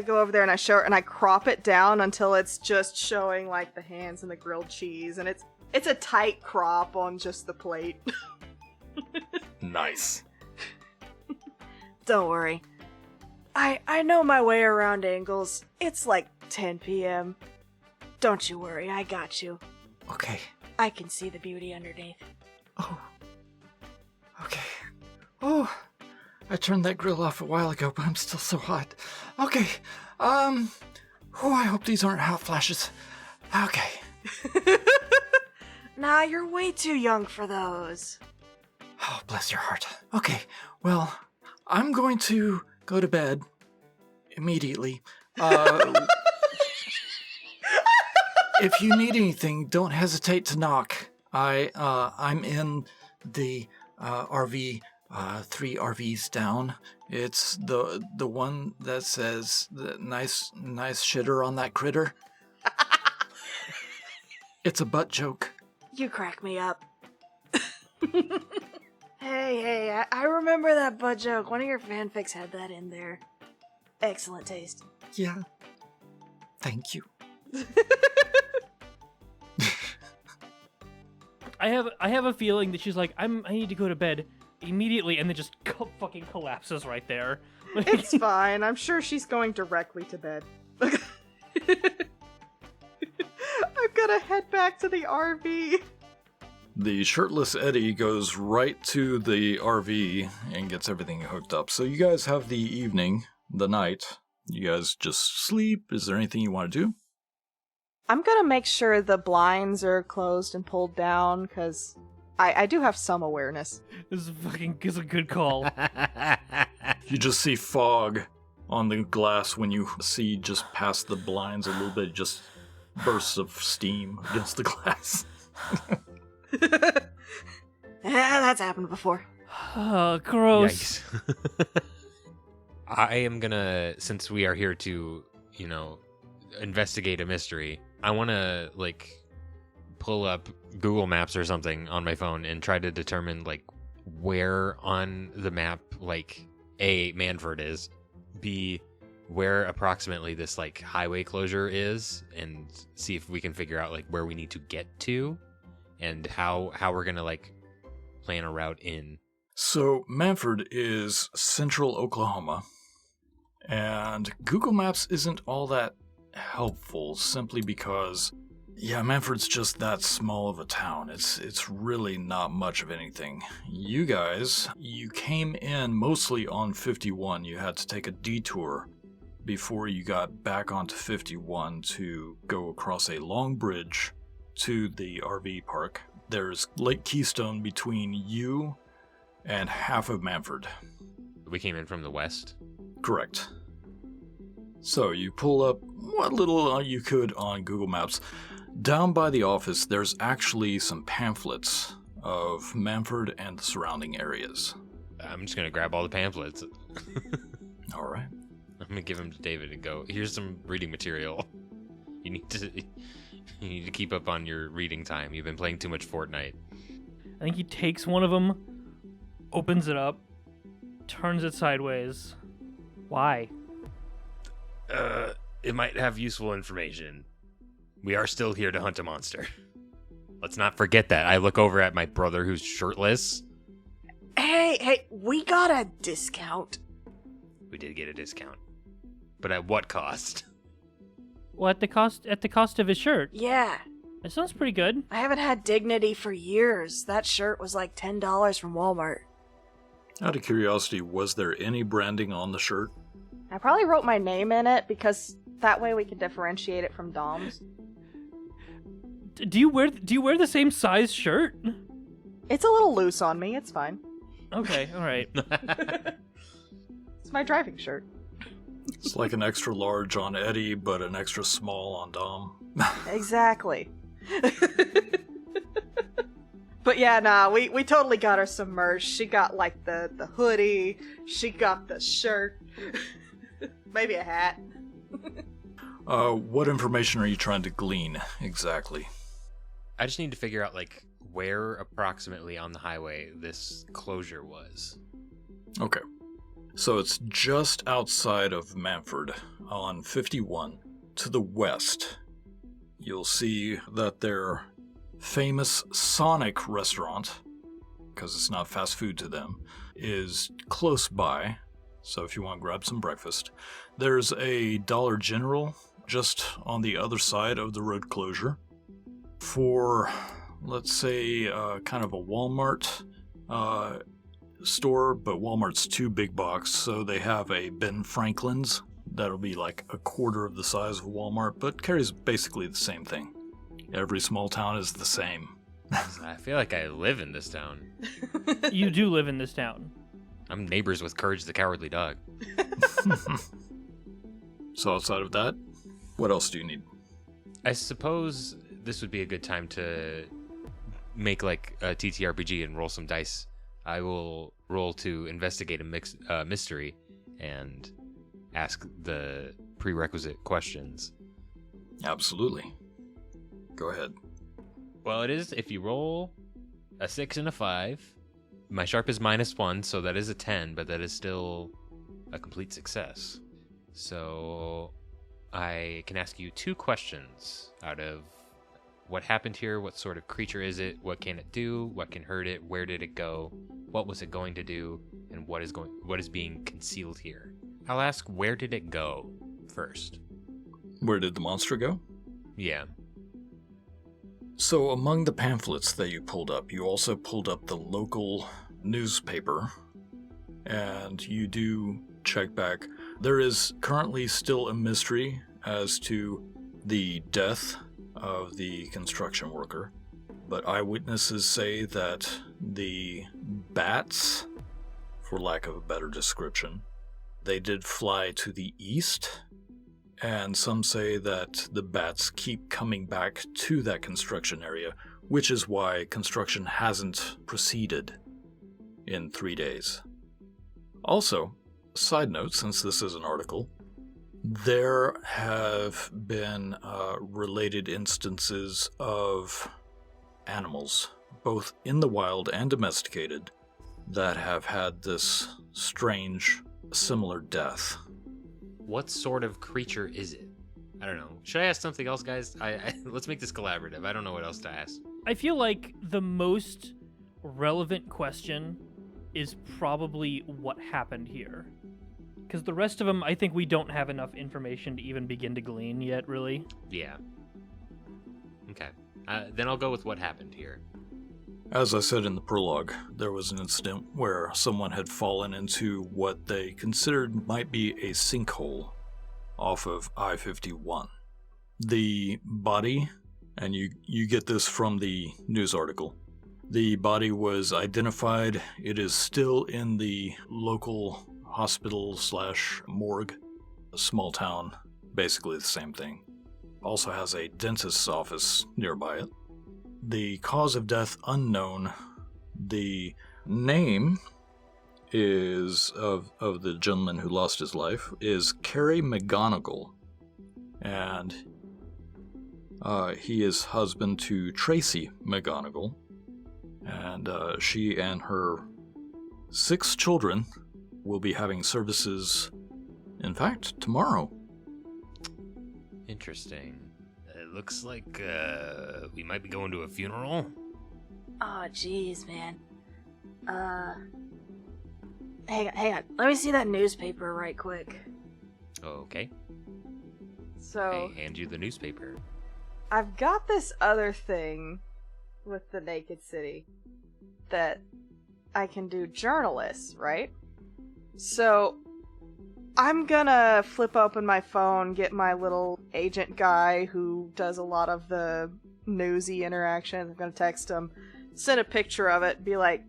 go over there and I show her, and I crop it down until it's just showing the hands and the grilled cheese, and it's a tight crop on just the plate. Nice. Don't worry. I know my way around angles. It's 10 p.m. Don't you worry, I got you. Okay. I can see the beauty underneath. Oh. Okay. Oh. I turned that grill off a while ago, but I'm still so hot. Okay. Oh, I hope these aren't hot flashes. Okay. Nah, you're way too young for those. Oh, bless your heart. Okay. Well, I'm going to go to bed immediately. If you need anything, don't hesitate to knock. I'm in the RV, 3 RVs down. It's the one that says the nice shitter on that critter. It's a butt joke. You crack me up. Hey, I remember that butt joke. One of your fanfics had that in there. Excellent taste. Yeah. Thank you. I have a feeling that she's like, I need to go to bed immediately, and then just fucking collapses right there. It's fine. I'm sure she's going directly to bed. I've got to head back to the RV. The shirtless Eddie goes right to the RV and gets everything hooked up. So you guys have the evening, the night. You guys just sleep. Is there anything you want to do? I'm gonna make sure the blinds are closed and pulled down, because I do have some awareness. This is a good call. You just see fog on the glass when you see just past the blinds a little bit, just bursts of steam against the glass. Yeah, that's happened before. Oh, gross. Yikes. I am gonna, since we are here to, investigate a mystery, I want to, pull up Google Maps or something on my phone and try to determine, where on the map, A, Mannford is, B, where approximately this like highway closure is and see if we can figure out like where we need to get to and how we're gonna like plan a route in. So Mannford is central Oklahoma, and Google Maps isn't all that helpful simply because, yeah, Mannford's just that small of a town. It's really not much of anything. You guys, you came in mostly on 51. You had to take a detour before you got back onto 51 to go across a long bridge to the RV park. There's Lake Keystone between you and half of Mannford. We came in from the west. Correct. So you pull up what little you could on Google Maps. Down by the office, there's actually some pamphlets of Mannford and the surrounding areas. I'm just gonna grab all the pamphlets. All right. I'm gonna give them to David and go, here's some reading material. You need to keep up on your reading time. You've been playing too much Fortnite. I think he takes one of them, opens it up, turns it sideways. Why? It might have useful information. We are still here to hunt a monster. Let's not forget that. I look over at my brother who's shirtless. Hey, we got a discount. We did get a discount. But at what cost? Well, at the cost of his shirt. Yeah, That sounds pretty good. I haven't had dignity for years. That shirt was like $10 from Walmart. Out of curiosity, was there any branding on the shirt? I probably wrote my name in it because that way we can differentiate it from Dom's. Do you wear the same size shirt? It's a little loose on me. It's fine. Okay, all right. It's my driving shirt. It's like an extra large on Eddie, but an extra small on Dom. Exactly. But yeah, nah, we totally got her some merch. She got like the hoodie. She got the shirt. Maybe a hat. What information are you trying to glean exactly? I just need to figure out like where approximately on the highway this closure was. Okay. So it's just outside of Mannford on 51 to the west. You'll see that their famous Sonic restaurant, because it's not fast food to them, is close by. So if you want to grab some breakfast, there's a Dollar General just on the other side of the road closure. For, let's say, kind of a Walmart store, but Walmart's too big box, so they have a Ben Franklin's that'll be like a quarter of the size of Walmart, but carries basically the same thing. Every small town is the same. I feel like I live in this town. You do live in this town. I'm neighbors with Courage the Cowardly Dog. So outside of that, what else do you need? I suppose this would be a good time to make like a TTRPG and roll some dice. I will roll to investigate a mystery and ask the prerequisite questions. Absolutely. Go ahead. Well, it is if you roll a 6 and a 5. My sharp is -1, so that is a 10, but that is still a complete success. So I can ask you 2 questions out of what happened here, what sort of creature is it, what can it do, what can hurt it, where did it go, what was it going to do, and what is being concealed here. I'll ask where did it go first. Where did the monster go? Yeah. So among the pamphlets that you pulled up, you also pulled up the local newspaper, and you do check back. There is currently still a mystery as to the death of the construction worker, but eyewitnesses say that the bats, for lack of a better description, they did fly to the east, and some say that the bats keep coming back to that construction area, which is why construction hasn't proceeded in 3 days. Also, side note, since this is an article, there have been related instances of animals, both in the wild and domesticated, that have had this strange, similar death. what sort of creature is it? I don't know. Should I ask something else, guys? Let's make this collaborative. I don't know what else to ask. I feel like the most relevant question is probably what happened here. Because the rest of them, I think we don't have enough information to even begin to glean yet, really. Yeah. Okay. Then I'll go with what happened here. As I said in the prologue, there was an incident where someone had fallen into what they considered might be a sinkhole off of I-51. The body, and you get this from the news article, the body was identified. It is still in the local hospital/morgue, a small town, basically the same thing. Also has a dentist's office nearby it. The cause of death unknown. The name is of the gentleman who lost his life is Carrie McGonigal, and he is husband to Tracy McGonigal, and she and her 6 children will be having services, in fact, tomorrow. Interesting. It looks like we might be going to a funeral. Oh, jeez, man. Hang on. Let me see that newspaper right quick. Okay. So, I hand you the newspaper. I've got this other thing with the Naked City that I can do journalists, right? So, I'm gonna flip open my phone, get my little agent guy who does a lot of the newsy interactions. I'm gonna text him, send a picture of it, be like,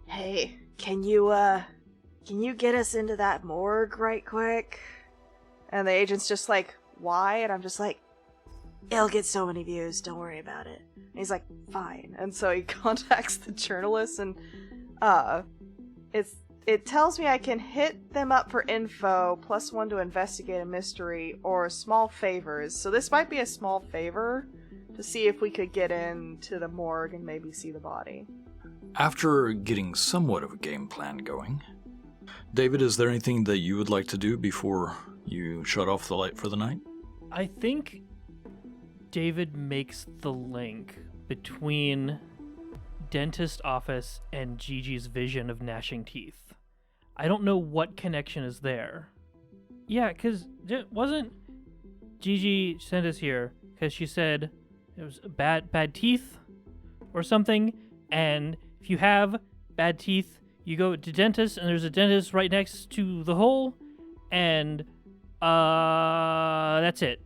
"Hey, can you get us into that morgue right quick?" And the agent's just like, "Why?" And I'm just like, "It'll get so many views, don't worry about it." And he's like, "Fine." And so he contacts the journalists, and it tells me I can hit them up for info, +1 to investigate a mystery, or small favors. So this might be a small favor to see if we could get into the morgue and maybe see the body. After getting somewhat of a game plan going, David, is there anything that you would like to do before you shut off the light for the night? I think David makes the link between dentist office and Gigi's vision of gnashing teeth. I don't know what connection is there. Yeah, because wasn't Gigi sent us here because she said it was bad teeth or something, and if you have bad teeth, you go to dentist, and there's a dentist right next to the hole, and that's it.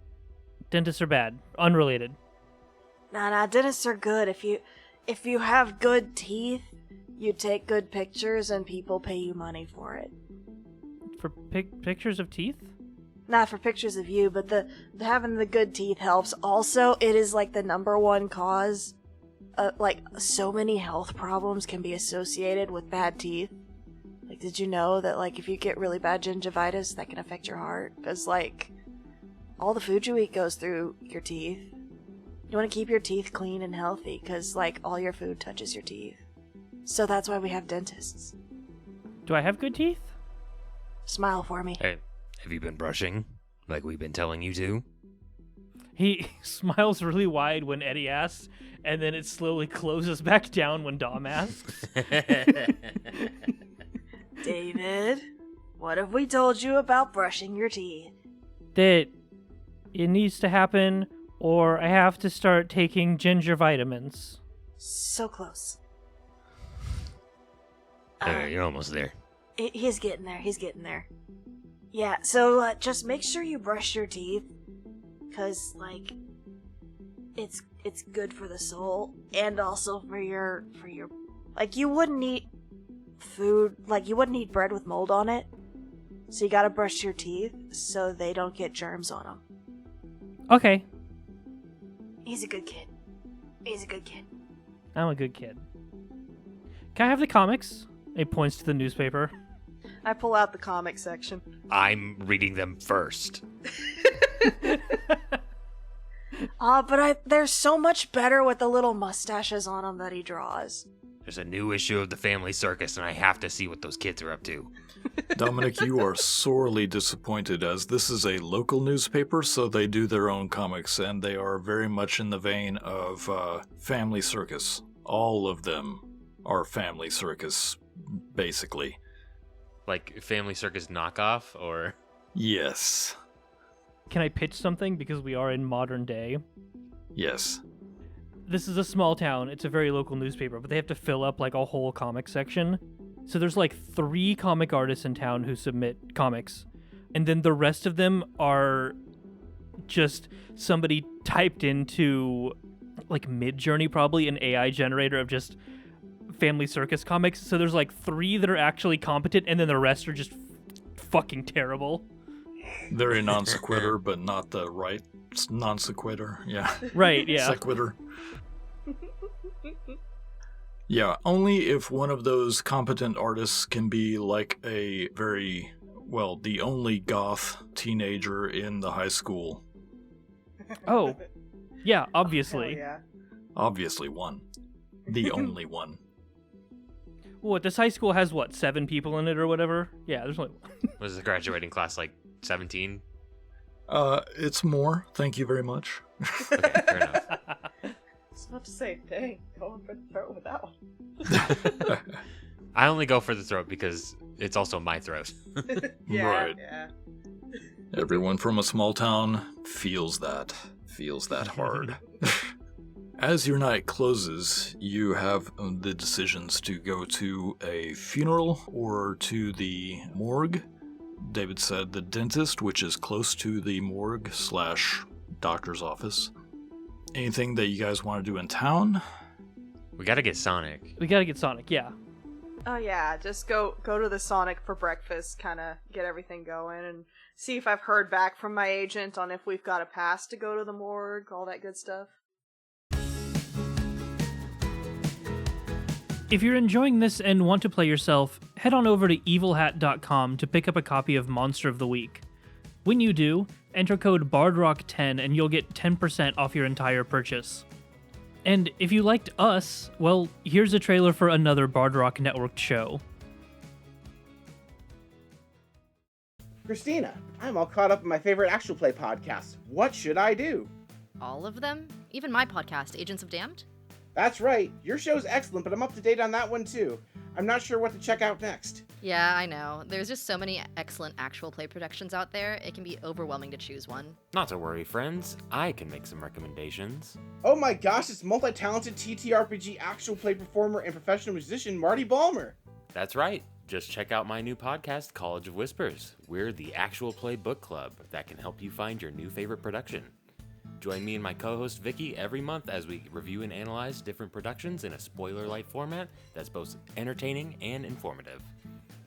Dentists are bad. Unrelated. Nah, dentists are good. If you have good teeth, you take good pictures and people pay you money for it. For pictures of teeth? Not for pictures of you, but the having the good teeth helps. Also, it is like the #1 cause. Like, so many health problems can be associated with bad teeth. Like, did you know that, like, if you get really bad gingivitis, that can affect your heart? Because, like, all the food you eat goes through your teeth. You want to keep your teeth clean and healthy, because, like, all your food touches your teeth. So that's why we have dentists. Do I have good teeth? Smile for me. Hey, have you been brushing like we've been telling you to? He smiles really wide when Eddie asks, and then it slowly closes back down when Dom asks. David, what have we told you about brushing your teeth? That it needs to happen, or I have to start taking ginger vitamins. So close. You're almost there. He's getting there. Yeah, so just make sure you brush your teeth, because, like, it's good for the soul, and also for your like, you wouldn't eat food, like, you wouldn't eat bread with mold on it, so you gotta brush your teeth so they don't get germs on them. Okay. He's a good kid. I'm a good kid. Can I have the comics? He points to the newspaper. I pull out the comic section. I'm reading them first. But they're so much better with the little mustaches on them that he draws. There's a new issue of the Family Circus, and I have to see what those kids are up to. Dominic, you are sorely disappointed, as this is a local newspaper, so they do their own comics, and they are very much in the vein of Family Circus. All of them are Family Circus, basically. Like Family Circus knockoff, or? Yes. Can I pitch something? Because we are in modern day. Yes. This is a small town. It's a very local newspaper, but they have to fill up like a whole comic section. So there's like 3 comic artists in town who submit comics. And then the rest of them are just somebody typed into like Mid-Journey, probably an AI generator of just Family Circus comics. So there's like 3 that are actually competent, and then the rest are just fucking terrible. Very non sequitur, but not the right non sequitur. Yeah. Right, yeah. Sequitur. Yeah, only if one of those competent artists can be like a very, well, the only goth teenager in the high school. Oh, yeah, obviously. Hell yeah. Obviously one. The only one. What, this high school has, 7 people in it or whatever? Yeah, there's only Was the graduating class like 17? It's more. Thank you very much. Okay, fair enough. I was about to say, dang, going for the throat with that one. I only go for the throat because it's also my throat. Yeah, Right. yeah. Everyone from a small town feels that hard. As your night closes, you have the decisions to go to a funeral or to the morgue. David said the dentist, which is close to the morgue / doctor's office. Anything that you guys want to do in town? We gotta get Sonic. We gotta get Sonic, yeah. Oh yeah, just go to the Sonic for breakfast, kind of get everything going, and see if I've heard back from my agent on if we've got a pass to go to the morgue, all that good stuff. If you're enjoying this and want to play yourself, head on over to evilhat.com to pick up a copy of Monster of the Week. When you do, enter code BARDROCK10 and you'll get 10% off your entire purchase. And if you liked us, well, here's a trailer for another Bard Rock Networked show. Christina, I'm all caught up in my favorite actual play podcasts. What should I do? All of them? Even my podcast, Agents of Damned? That's right. Your show's excellent, but I'm up to date on that one too. I'm not sure what to check out next. Yeah, I know. There's just so many excellent actual play productions out there, it can be overwhelming to choose one. Not to worry, friends. I can make some recommendations. Oh my gosh, it's multi-talented TTRPG actual play performer and professional musician Marty Balmer. That's right. Just check out my new podcast, College of Whispers. We're the actual play book club that can help you find your new favorite production. Join me and my co-host Vicky every month as we review and analyze different productions in a spoiler-light format that's both entertaining and informative.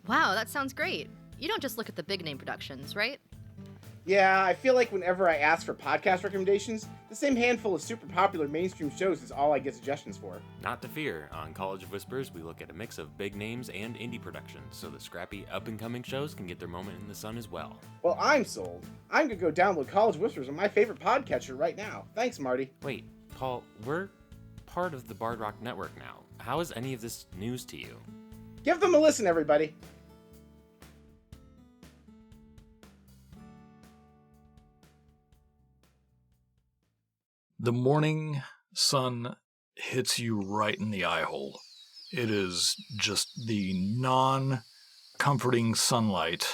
Wow, that sounds great. You don't just look at the big name productions, right? Yeah, I feel like whenever I ask for podcast recommendations, the same handful of super popular mainstream shows is all I get suggestions for. Not to fear, on College of Whispers, we look at a mix of big names and indie productions, so the scrappy up-and-coming shows can get their moment in the sun as well. Well, I'm sold. I'm gonna go download College of Whispers on my favorite podcatcher right now. Thanks, Marty. Wait, Paul, we're part of the Bard Rock Network now. How is any of this news to you? Give them a listen, everybody. The morning sun hits you right in the eye hole. It is just the non-comforting sunlight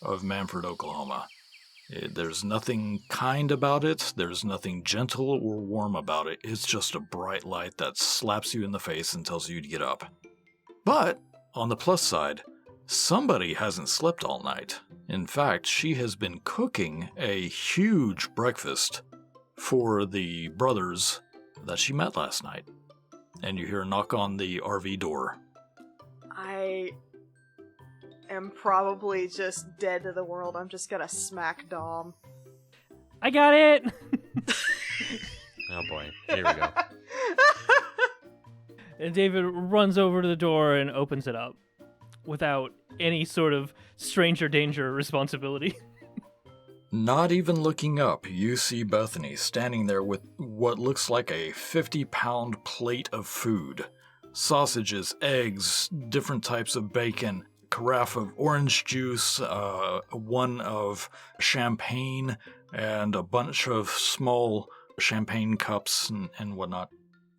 of Mannford, Oklahoma. There's nothing kind about it. There's nothing gentle or warm about it. It's just a bright light that slaps you in the face and tells you to get up. But, on the plus side, somebody hasn't slept all night. In fact, she has been cooking a huge breakfast for the brothers that she met last night. And you hear a knock on the RV door. I am probably just dead to the world. I'm just gonna smack Dom. I got it! Oh boy, here we go. And David runs over to the door and opens it up without any sort of stranger danger responsibility. Not even looking up, you see Bethany standing there with what looks like a 50-pound plate of food, sausages, eggs, different types of bacon, carafe of orange juice, one of champagne, and a bunch of small champagne cups and whatnot.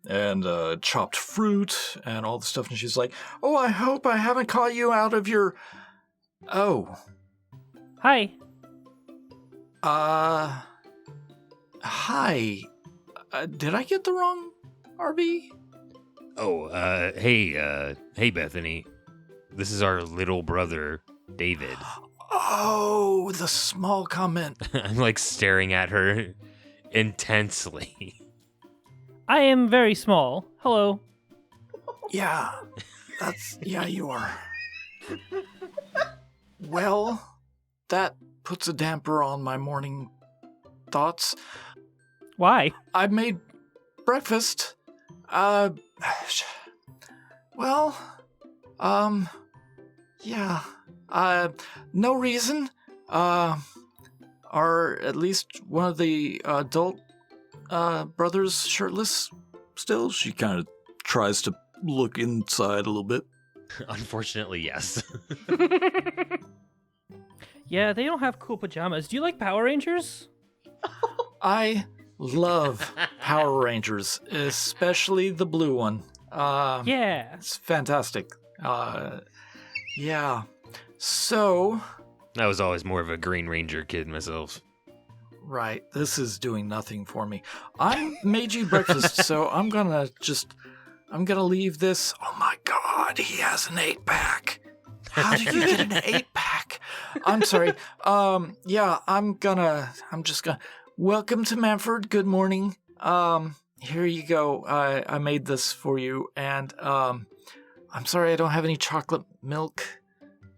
And chopped fruit and all the stuff. And she's like, "Oh, I hope I haven't caught you out of your... Oh. Hi. Hi. Did I get the wrong RV? Oh, hey, Bethany. This is our little brother, David." Oh, the small comment. I'm like staring at her intensely. I am very small. Hello. Yeah, yeah, you are. Well, that puts a damper on my morning thoughts. Why? I made breakfast. Yeah. No reason. Are at least one of the adult brothers shirtless still? She kind of tries to look inside a little bit. Unfortunately, yes. Yeah, they don't have cool pajamas. Do you like Power Rangers? I love Power Rangers, especially the blue one. Yeah. It's fantastic. Yeah. So... I was always more of a Green Ranger kid myself. Right, this is doing nothing for me. I made you breakfast, so I'm gonna leave this. Oh my god, he has an 8-pack. How did you get an 8-pack? I'm sorry. Yeah, I'm just gonna... Welcome to Mannford, good morning. Here you go. I made this for you, and, I'm sorry I don't have any chocolate milk.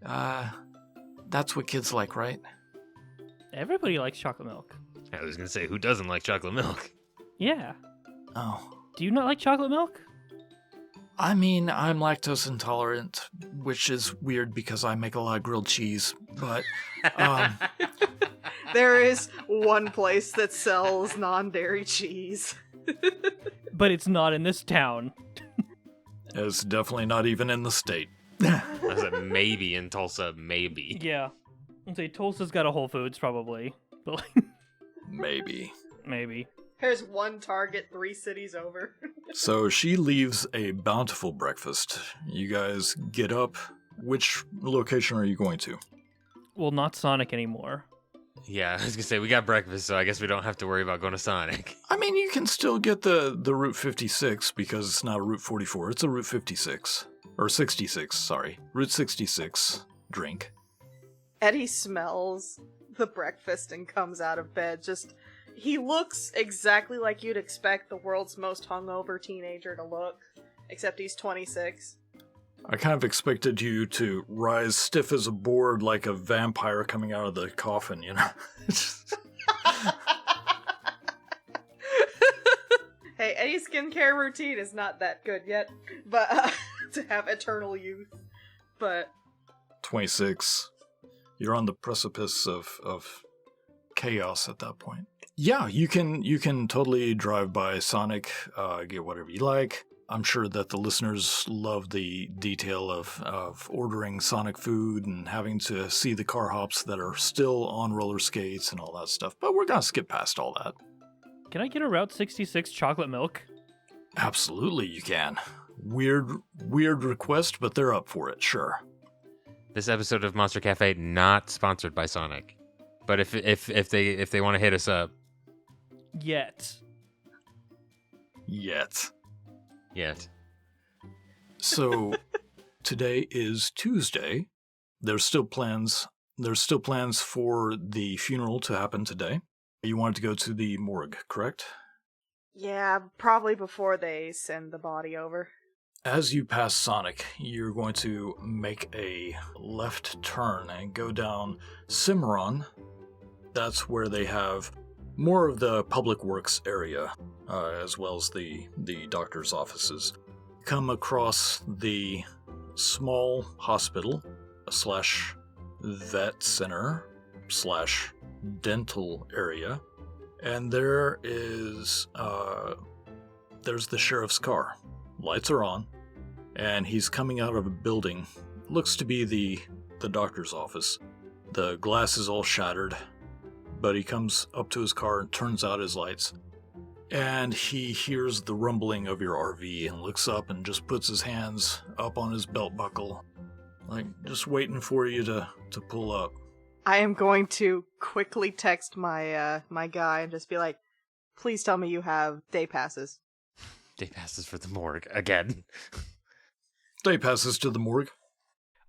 That's what kids like, right? Everybody likes chocolate milk. I was gonna say, who doesn't like chocolate milk? Yeah. Oh. Do you not like chocolate milk? I mean, I'm lactose intolerant, which is weird because I make a lot of grilled cheese, but, There is one place that sells non-dairy cheese. But it's not in this town. it's definitely not even in the state. That's a maybe in Tulsa, maybe. Yeah. I'd say Tulsa's got a Whole Foods, probably. But like, Maybe. maybe. There's one Target 3 cities over. So she leaves a bountiful breakfast. You guys get up. Which location are you going to? Well, not Sonic anymore. Yeah, I was gonna say, we got breakfast, so I guess we don't have to worry about going to Sonic. I mean, you can still get the Route 56 because it's not a Route 44. It's a Route 56. Or 66, sorry. Route 66 drink. Eddie smells the breakfast and comes out of bed. He looks exactly like you'd expect the world's most hungover teenager to look, except he's 26. I kind of expected you to rise stiff as a board like a vampire coming out of the coffin, you know? Hey, Eddie's skincare routine is not that good yet, but to have eternal youth. But 26. You're on the precipice of chaos at that point. Yeah, you can totally drive by Sonic, get whatever you like. I'm sure that the listeners love the detail of ordering Sonic food and having to see the car hops that are still on roller skates and all that stuff. But we're gonna skip past all that. Can I get a Route 66 chocolate milk? Absolutely, you can. Weird request, but they're up for it, sure. This episode of Monster Cafe not sponsored by Sonic, but if they want to hit us up, Yet. yet. So today is Tuesday. There's still plans for the funeral to happen today. You wanted to go to the morgue, correct? yeah, probably before they send the body over. As you pass Sonic, you're going to make a left turn and go down Cimarron. That's where they have more of the public works area, as well as the doctor's offices. Come across the small hospital / vet center / dental area, and there's the sheriff's car. Lights are on. and he's coming out of a building. Looks to be the doctor's office. The glass is all shattered, but he comes up to his car and turns out his lights. And he hears the rumbling of your RV and looks up and just puts his hands up on his belt buckle, like just waiting for you to pull up. I am going to quickly text my my guy and just be like, please tell me you have day passes. Day passes for the morgue again. Day passes to the morgue.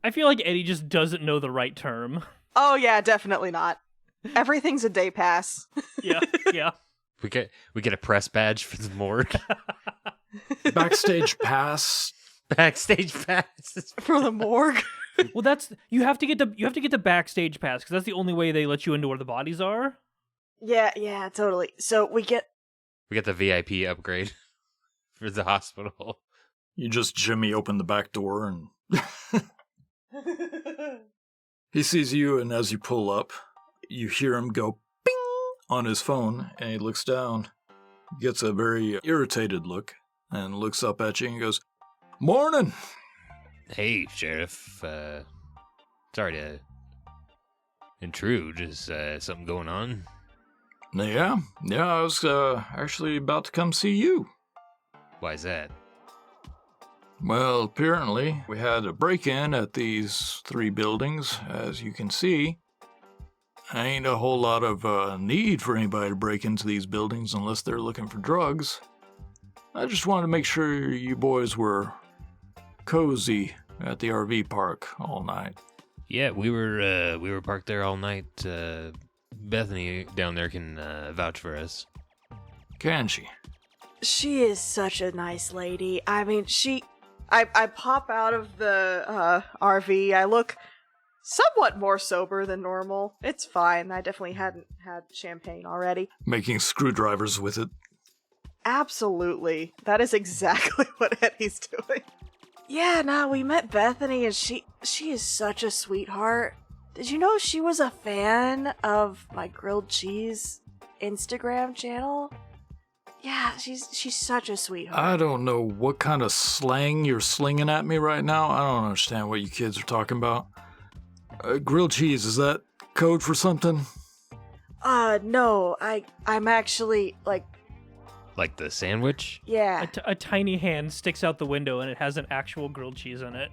I feel like Eddie just doesn't know the right term. Oh yeah, definitely not. Everything's a day pass. Yeah, yeah. We get a press badge for the morgue. Backstage pass. Backstage passes For the morgue. Well, you have to get the backstage pass because that's the only way they let you into where the bodies are. Yeah, totally. So we get the VIP upgrade for the hospital. You just Jimmy open the back door and he sees you, and as you pull up, you hear him go ping on his phone, and he looks down, gets a very irritated look, and looks up at you and goes, "Morning!" Hey, Sheriff. Sorry to intrude. Is something going on? Yeah, I was actually about to come see you. Why's that? Well, apparently, we had a break-in at these 3 buildings, as you can see. Ain't a whole lot of need for anybody to break into these buildings unless they're looking for drugs. I just wanted to make sure you boys were cozy at the RV park all night. Yeah, we were parked there all night. Bethany down there can vouch for us. Can she? she is such a nice lady. I mean, I pop out of the RV. I look somewhat more sober than normal. It's fine. I definitely hadn't had champagne already. Making screwdrivers with it. Absolutely. That is exactly what Eddie's doing. Yeah, no, we met Bethany and she is such a sweetheart. Did you know she was a fan of my grilled cheese Instagram channel? Yeah, she's such a sweetheart. I don't know what kind of slang you're slinging at me right now. I don't understand what you kids are talking about. Grilled cheese, is that code for something? No, I'm actually, like the sandwich? yeah, A tiny hand sticks out the window and it has an actual grilled cheese in it.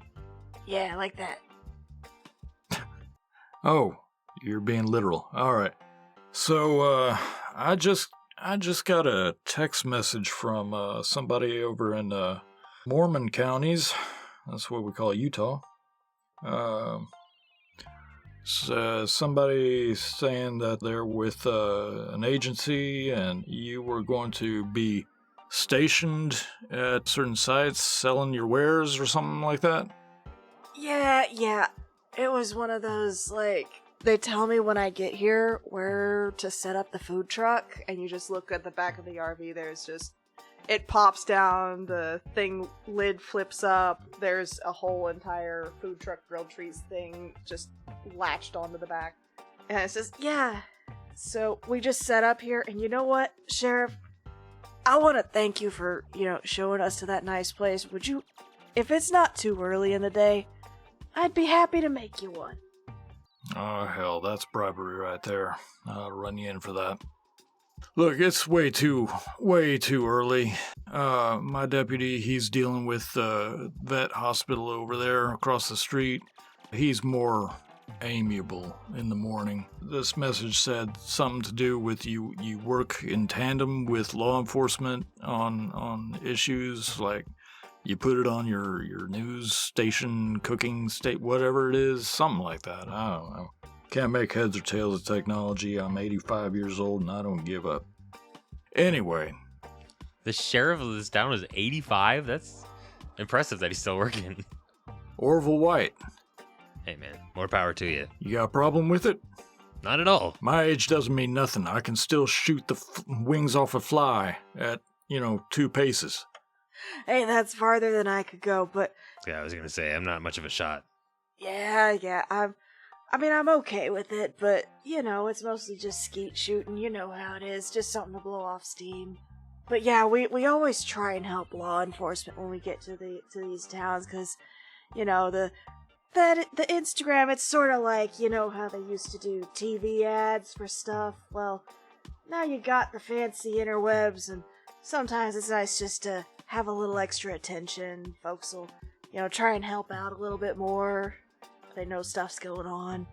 yeah, like that. Oh, you're being literal. All right. So, I just got a text message from somebody over in Mormon counties. That's what we call Utah. Somebody saying that they're with an agency and you were going to be stationed at certain sites selling your wares or something like that. Yeah. It was one of those, like, they tell me when I get here where to set up the food truck, And you just look at the back of the RV, there's just... It pops down, the thing lid flips up, there's a whole entire food truck grilled cheese thing just latched onto the back. And it says, yeah. So we just set up here, and you know what, Sheriff? I want to thank you for, showing us to that nice place. Would you, if it's not too early in the day, I'd be happy to make you one. Oh, hell, that's bribery right there. I'll run you in for that. Look, it's way too early. My deputy, he's dealing with vet hospital over there across the street. He's more amiable in the morning. This message said something to do with you work in tandem with law enforcement on issues like you put it on your news station, cooking state, whatever it is, something like that. I don't know. Can't make heads or tails of technology. I'm 85 years old and I don't give up. Anyway. The sheriff of this town is 85? That's impressive that he's still working. Orville White. Hey, man, more power to you. You got a problem with it? Not at all. My age doesn't mean nothing. I can still shoot the wings off a fly at, 2 paces. Hey, that's farther than I could go, but Yeah, I was going to say, I'm not much of a shot. yeah, I'm okay with it, but, it's mostly just skeet shooting. You know how it is, just something to blow off steam. But yeah, we always try and help law enforcement when we get to these towns, because, you know, the Instagram, it's sort of like, you know how they used to do TV ads for stuff? Well, now you got the fancy interwebs, and sometimes it's nice just to have a little extra attention. Folks will, you know, try and help out a little bit more. They know stuff's going on.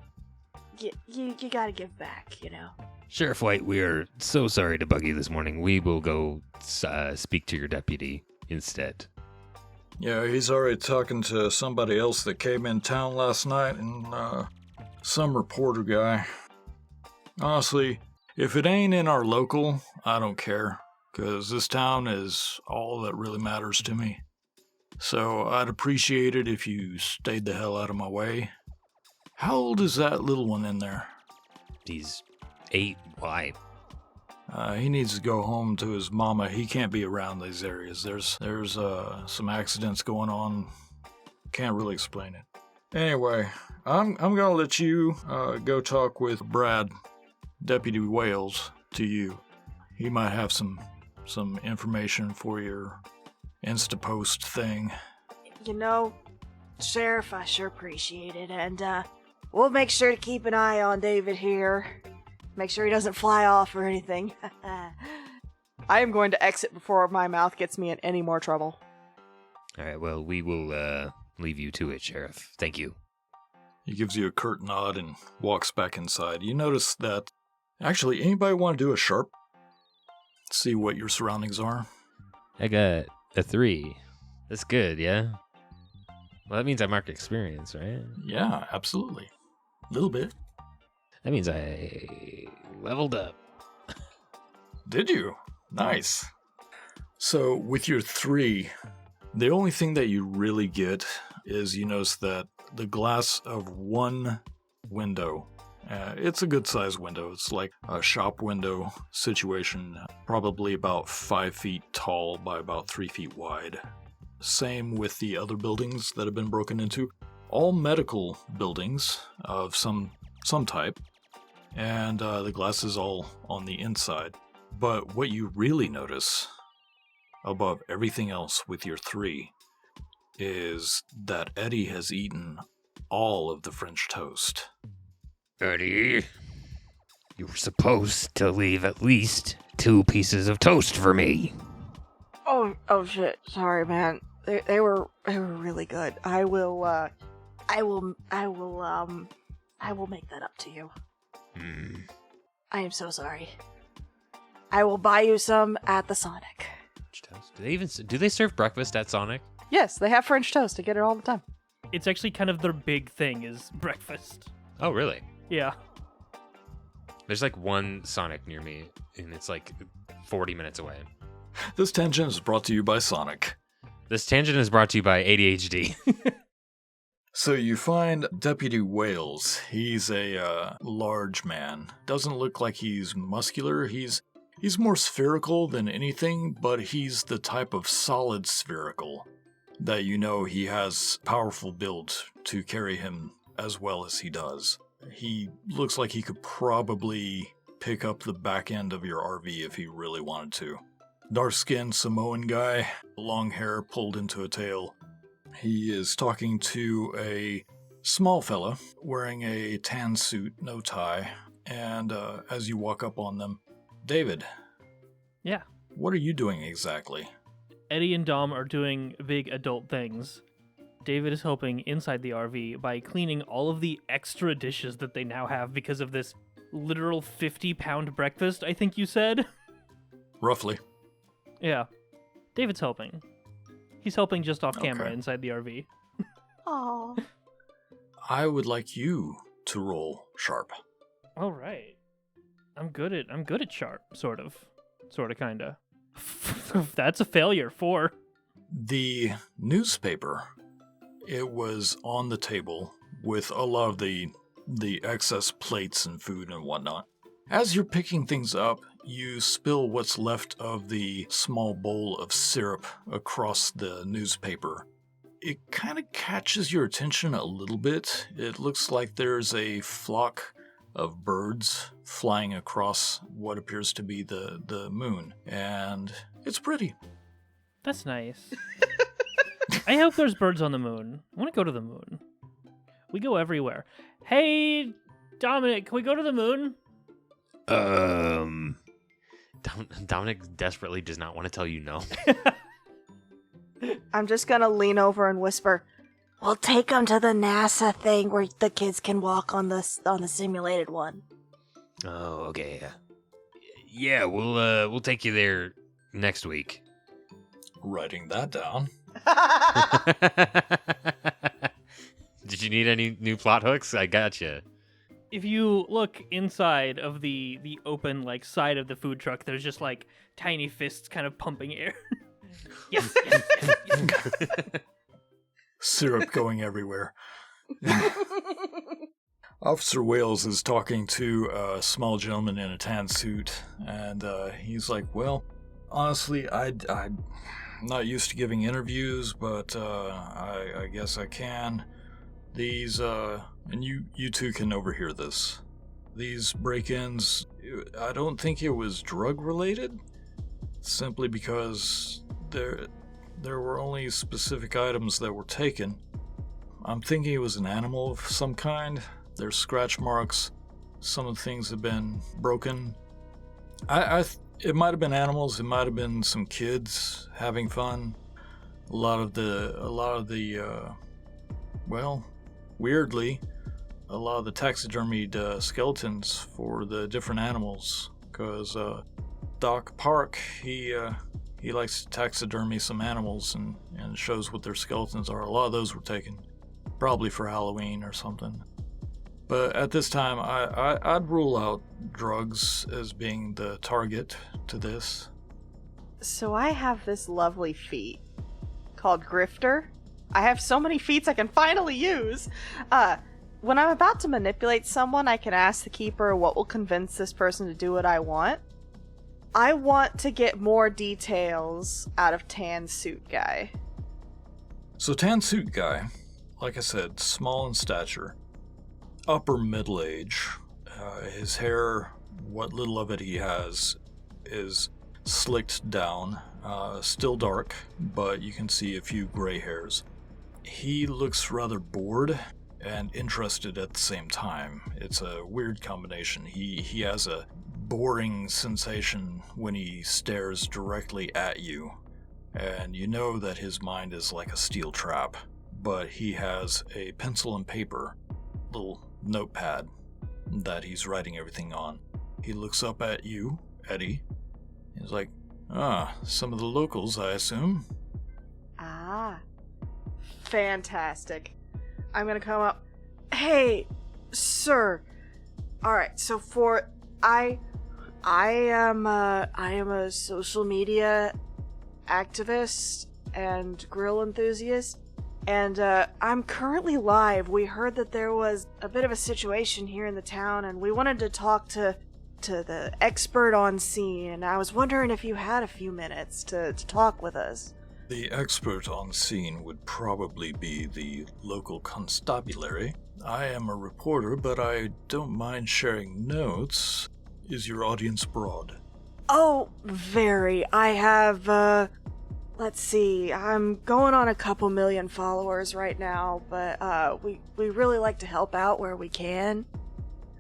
You gotta give back, you know. Sheriff White, we are so sorry to bug you this morning. We will go speak to your deputy instead. Yeah, he's already talking to somebody else that came in town last night, and some reporter guy. Honestly, if it ain't in our local, I don't care, because this town is all that really matters to me. So I'd appreciate it if you stayed the hell out of my way. How old is that little one in there? He's 8. Why? He needs to go home to his mama. He can't be around these areas. There's some accidents going on. Can't really explain it. Anyway, I'm gonna let you go talk with Brad, Deputy Wales, to you. He might have some information for your Instapost thing. You know, Sheriff, I sure appreciate it, and we'll make sure to keep an eye on David here. Make sure he doesn't fly off or anything. I am going to exit before my mouth gets me in any more trouble. All right, well, we will leave you to it, Sheriff. Thank you. He gives you a curt nod and walks back inside. You notice that... Actually, anybody want to do a sharp? See what your surroundings are? I got a 3. That's good, yeah? Well, that means I mark experience, right? Yeah, absolutely. A little bit. That means I leveled up. Did you? Nice. So, with your 3, the only thing that you really get is you notice that the glass of one window, it's a good sized window. It's like a shop window situation, probably about 5 feet tall by about 3 feet wide. Same with the other buildings that have been broken into. All medical buildings of some type. And the glass is all on the inside. But what you really notice, above everything else with your 3, is that Eddie has eaten all of the French toast. Eddie, you were supposed to leave at least 2 pieces of toast for me. Oh shit! Sorry, man. They were really good. I will make that up to you. I am so sorry. I will buy you some at the Sonic. Do they serve breakfast at Sonic? Yes, they have French toast. I get it all the time. It's actually kind of their big thing is breakfast. Oh, really? Yeah. There's like one Sonic near me, and it's like 40 minutes away. This tangent is brought to you by Sonic. This tangent is brought to you by ADHD. So you find Deputy Wales. He's a large man. Doesn't look like he's muscular. He's more spherical than anything, but he's the type of solid spherical that you know he has powerful build to carry him as well as he does. He looks like he could probably pick up the back end of your RV if he really wanted to. Dark-skinned Samoan guy, long hair pulled into a tail. He is talking to a small fella wearing a tan suit, no tie, and as you walk up on them, David. Yeah. What are you doing exactly? Eddie and Dom are doing big adult things. David is helping inside the RV by cleaning all of the extra dishes that they now have because of this literal 50-pound breakfast, I think you said? Roughly. Yeah. David's helping. He's helping just off camera Okay. inside the RV. Aww. I would like you to roll sharp. All right. I'm good at sharp, sort of, kinda. That's a failure. 4. The newspaper, it was on the table with a lot of the excess plates and food and whatnot. As you're picking things up, you spill what's left of the small bowl of syrup across the newspaper. It kind of catches your attention a little bit. It looks like there's a flock of birds flying across what appears to be the moon. And It's pretty. That's nice. I hope there's birds on the moon. I want to go to the moon. We go everywhere. Hey, Dominic, can we go to the moon? Dominic desperately does not want to tell you no. I'm just gonna lean over and whisper, We'll take them to the NASA thing where the kids can walk on the simulated one. Oh, okay. Yeah, we'll take you there next week. Writing that down. Did you need any new plot hooks? I gotcha. If you look inside of the open like side of the food truck, there's just like tiny fists kind of pumping air. Yes. Syrup going everywhere. Officer Wales is talking to a small gentleman in a tan suit, and he's like, well, honestly, I'm not used to giving interviews, but I guess I can. These, and you two can overhear this. These break-ins, I don't think it was drug-related, simply because there were only specific items that were taken. I'm thinking it was an animal of some kind. There's scratch marks. Some of the things have been broken. It might have been animals. It might have been some kids having fun. A lot of the well, weirdly, a lot of the taxidermied skeletons for the different animals. Because Doc Park, he likes to taxidermy some animals and shows what their skeletons are. A lot of those were taken, probably for Halloween or something. But at this time, I'd rule out drugs as being the target to this. So I have this lovely feat called Grifter. I have so many feats I can finally use. When I'm about to manipulate someone, I can ask the keeper what will convince this person to do what I want. I want to get more details out of Tan Suit Guy. So Tan Suit Guy, like I said, small in stature, upper middle age. His hair, what little of it he has, is slicked down, still dark, but you can see a few gray hairs. He looks rather bored and interested at the same time. It's a weird combination. He has a boring sensation when he stares directly at you, and you know that his mind is like a steel trap, but he has a pencil and paper, little notepad that he's writing everything on. He looks up at you, Eddie. He's like, some of the locals, I assume. Ah, fantastic. I'm gonna come up. Hey, sir. Alright, so I am a social media activist and grill enthusiast, and I'm currently live. We heard that there was a bit of a situation here in the town, and we wanted to talk to the expert on scene, and I was wondering if you had a few minutes to talk with us. The expert on scene would probably be the local constabulary. I am a reporter, but I don't mind sharing notes. Is your audience broad? Oh, very. I have, let's see, I'm going on a couple million followers right now, but we really like to help out where we can.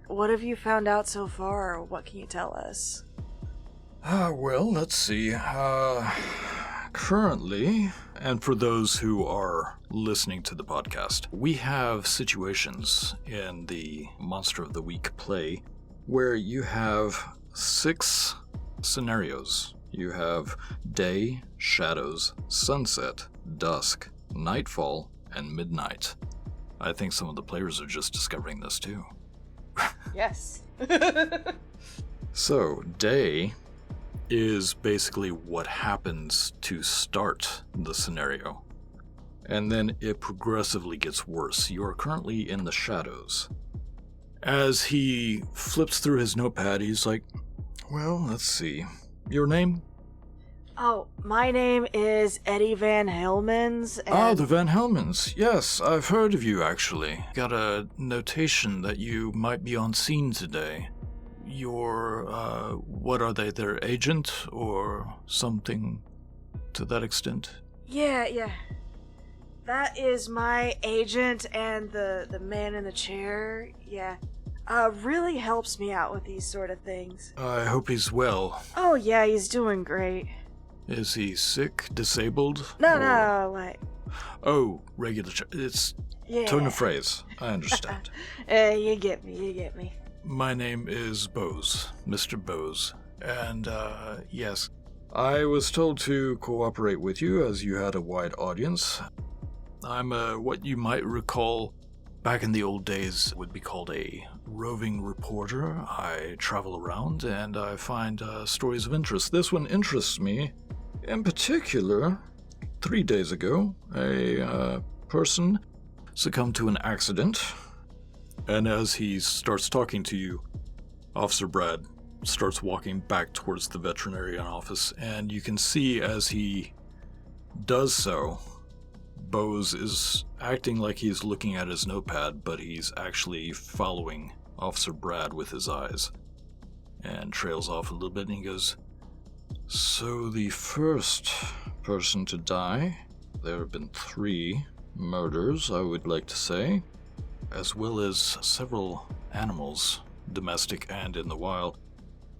What have you found out so far, or what can you tell us? Well, let's see. Currently, and for those who are listening to the podcast, we have situations in the Monster of the Week play where you have 6 scenarios. You have day, shadows, sunset, dusk, nightfall, and midnight. I think some of the players are just discovering this too. Yes. So, day is basically what happens to start the scenario. And then it progressively gets worse. You are currently in the shadows. As he flips through his notepad, he's like, well, let's see. Your name? Oh, my name is Eddie VanHellmans. The VanHellmans. Yes, I've heard of you, actually. Got a notation that you might be on scene today. what are they, their agent or something to that extent? Yeah. That is my agent and the man in the chair. Yeah. Really helps me out with these sort of things. I hope he's well. Oh, yeah, he's doing great. Is he sick, disabled? No, like... Oh, regular it's Yeah. turn of phrase. I understand. You get me. My name is Bose, Mr. Bose. And, yes, I was told to cooperate with you as you had a wide audience. I'm what you might recall back in the old days would be called a roving reporter. I travel around and I find stories of interest. This one interests me. In particular, 3 days ago, a person succumbed to an accident. And as he starts talking to you, Officer Brad starts walking back towards the veterinarian office, and you can see as he does so, Bose is acting like he's looking at his notepad, but he's actually following Officer Brad with his eyes, and trails off a little bit, and he goes, "So the first person to die, there have been 3 murders, I would like to say, as well as several animals, domestic and in the wild.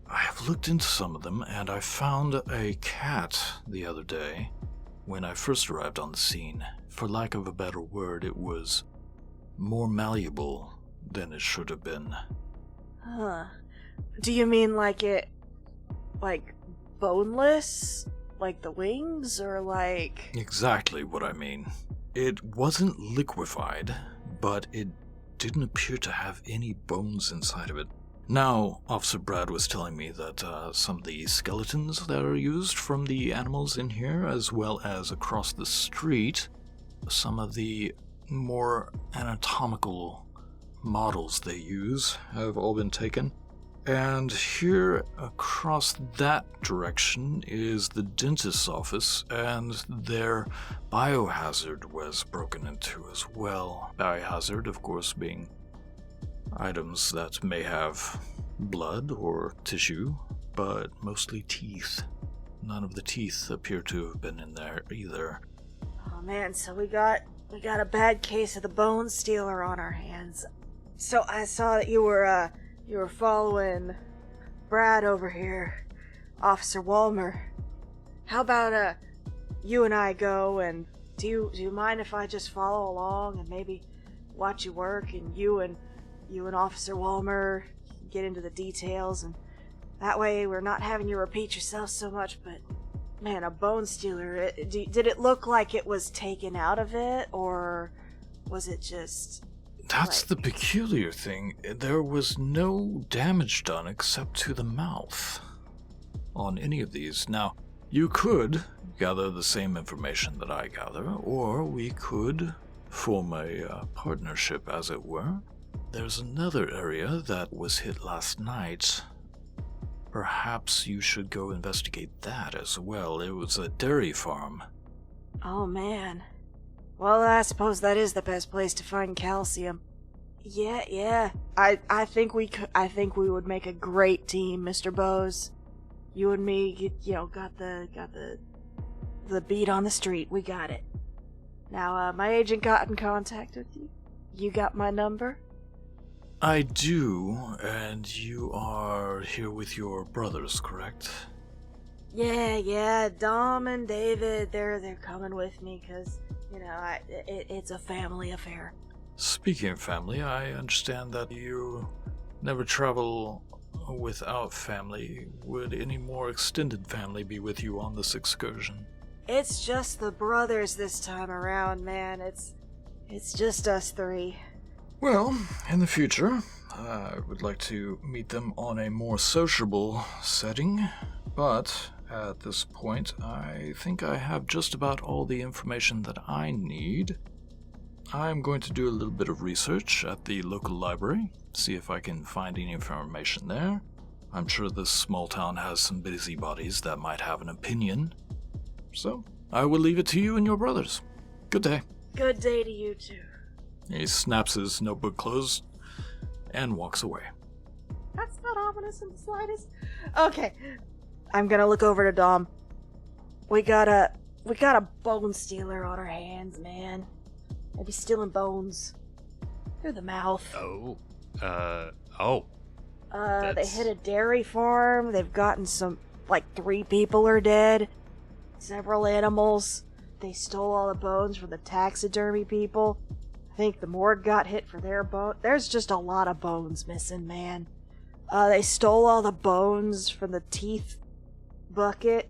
I have looked into some of them, and I found a cat the other day when I first arrived on the scene. For lack of a better word, it was more malleable than it should have been." Huh. Do you mean like boneless? Like the wings, or like... Exactly what I mean. It wasn't liquefied, but it didn't appear to have any bones inside of it. Now, Officer Brad was telling me that some of the skeletons that are used from the animals in here, as well as across the street, some of the more anatomical models they use have all been taken. And here across that direction is the dentist's office, and their biohazard was broken into as well. Biohazard, of course, being items that may have blood or tissue, but mostly teeth. None of the teeth appear to have been in there either. Oh man, so we got a bad case of the bone stealer on our hands. So I saw that you were following Brad over here, Officer Walmer. How about you and I go, and do you mind if I just follow along and maybe watch you work, and you and Officer Walmer get into the details, and that way we're not having you repeat yourself so much. But man, a bone stealer, did it look like it was taken out of it, or was it just... That's the peculiar thing. There was no damage done except to the mouth on any of these. Now, you could gather the same information that I gather, or we could form a partnership, as it were. There's another area that was hit last night. Perhaps you should go investigate that as well. It was a dairy farm. Oh man. Well, I suppose that is the best place to find calcium. Yeah. I think we would make a great team, Mr. Bose. You and me, got the beat on the street. We got it. Now, my agent got in contact with you. You got my number? I do, and you are here with your brothers, correct? Yeah, Dom and David, they're coming with me, because, it's a family affair. Speaking of family, I understand that you never travel without family. Would any more extended family be with you on this excursion? It's just the brothers this time around, man. It's just us 3. Well, in the future, I would like to meet them on a more sociable setting, but at this point, I think I have just about all the information that I need. I'm going to do a little bit of research at the local library, see if I can find any information there. I'm sure this small town has some busybodies that might have an opinion. So, I will leave it to you and your brothers. Good day. Good day to you too. He snaps his notebook closed and walks away. That's not not ominous in the slightest. Okay. I'm gonna look over to Dom. We got a bone stealer on our hands, man. Maybe stealing bones through the mouth. Oh. They That's- hit a dairy farm. They've gotten some, 3 people are dead. Several animals. They stole all the bones from the taxidermy people. I think the morgue got hit for their bone. There's just a lot of bones missing, man. They stole all the bones from the teeth bucket.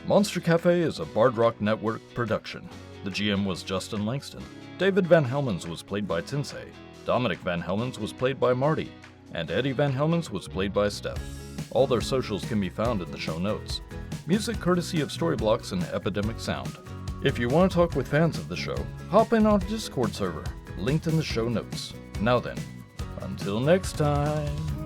Monster Cafe is a Bard Rock Network production. The GM was Justin Langston. David VanHellmans was played by Tensei. Dominic VanHellmans was played by Marty. And Eddie VanHellmans was played by Steph. All their socials can be found in the show notes. Music courtesy of Storyblocks and Epidemic Sound. If you want to talk with fans of the show, hop in our Discord server, linked in the show notes. Now then, until next time.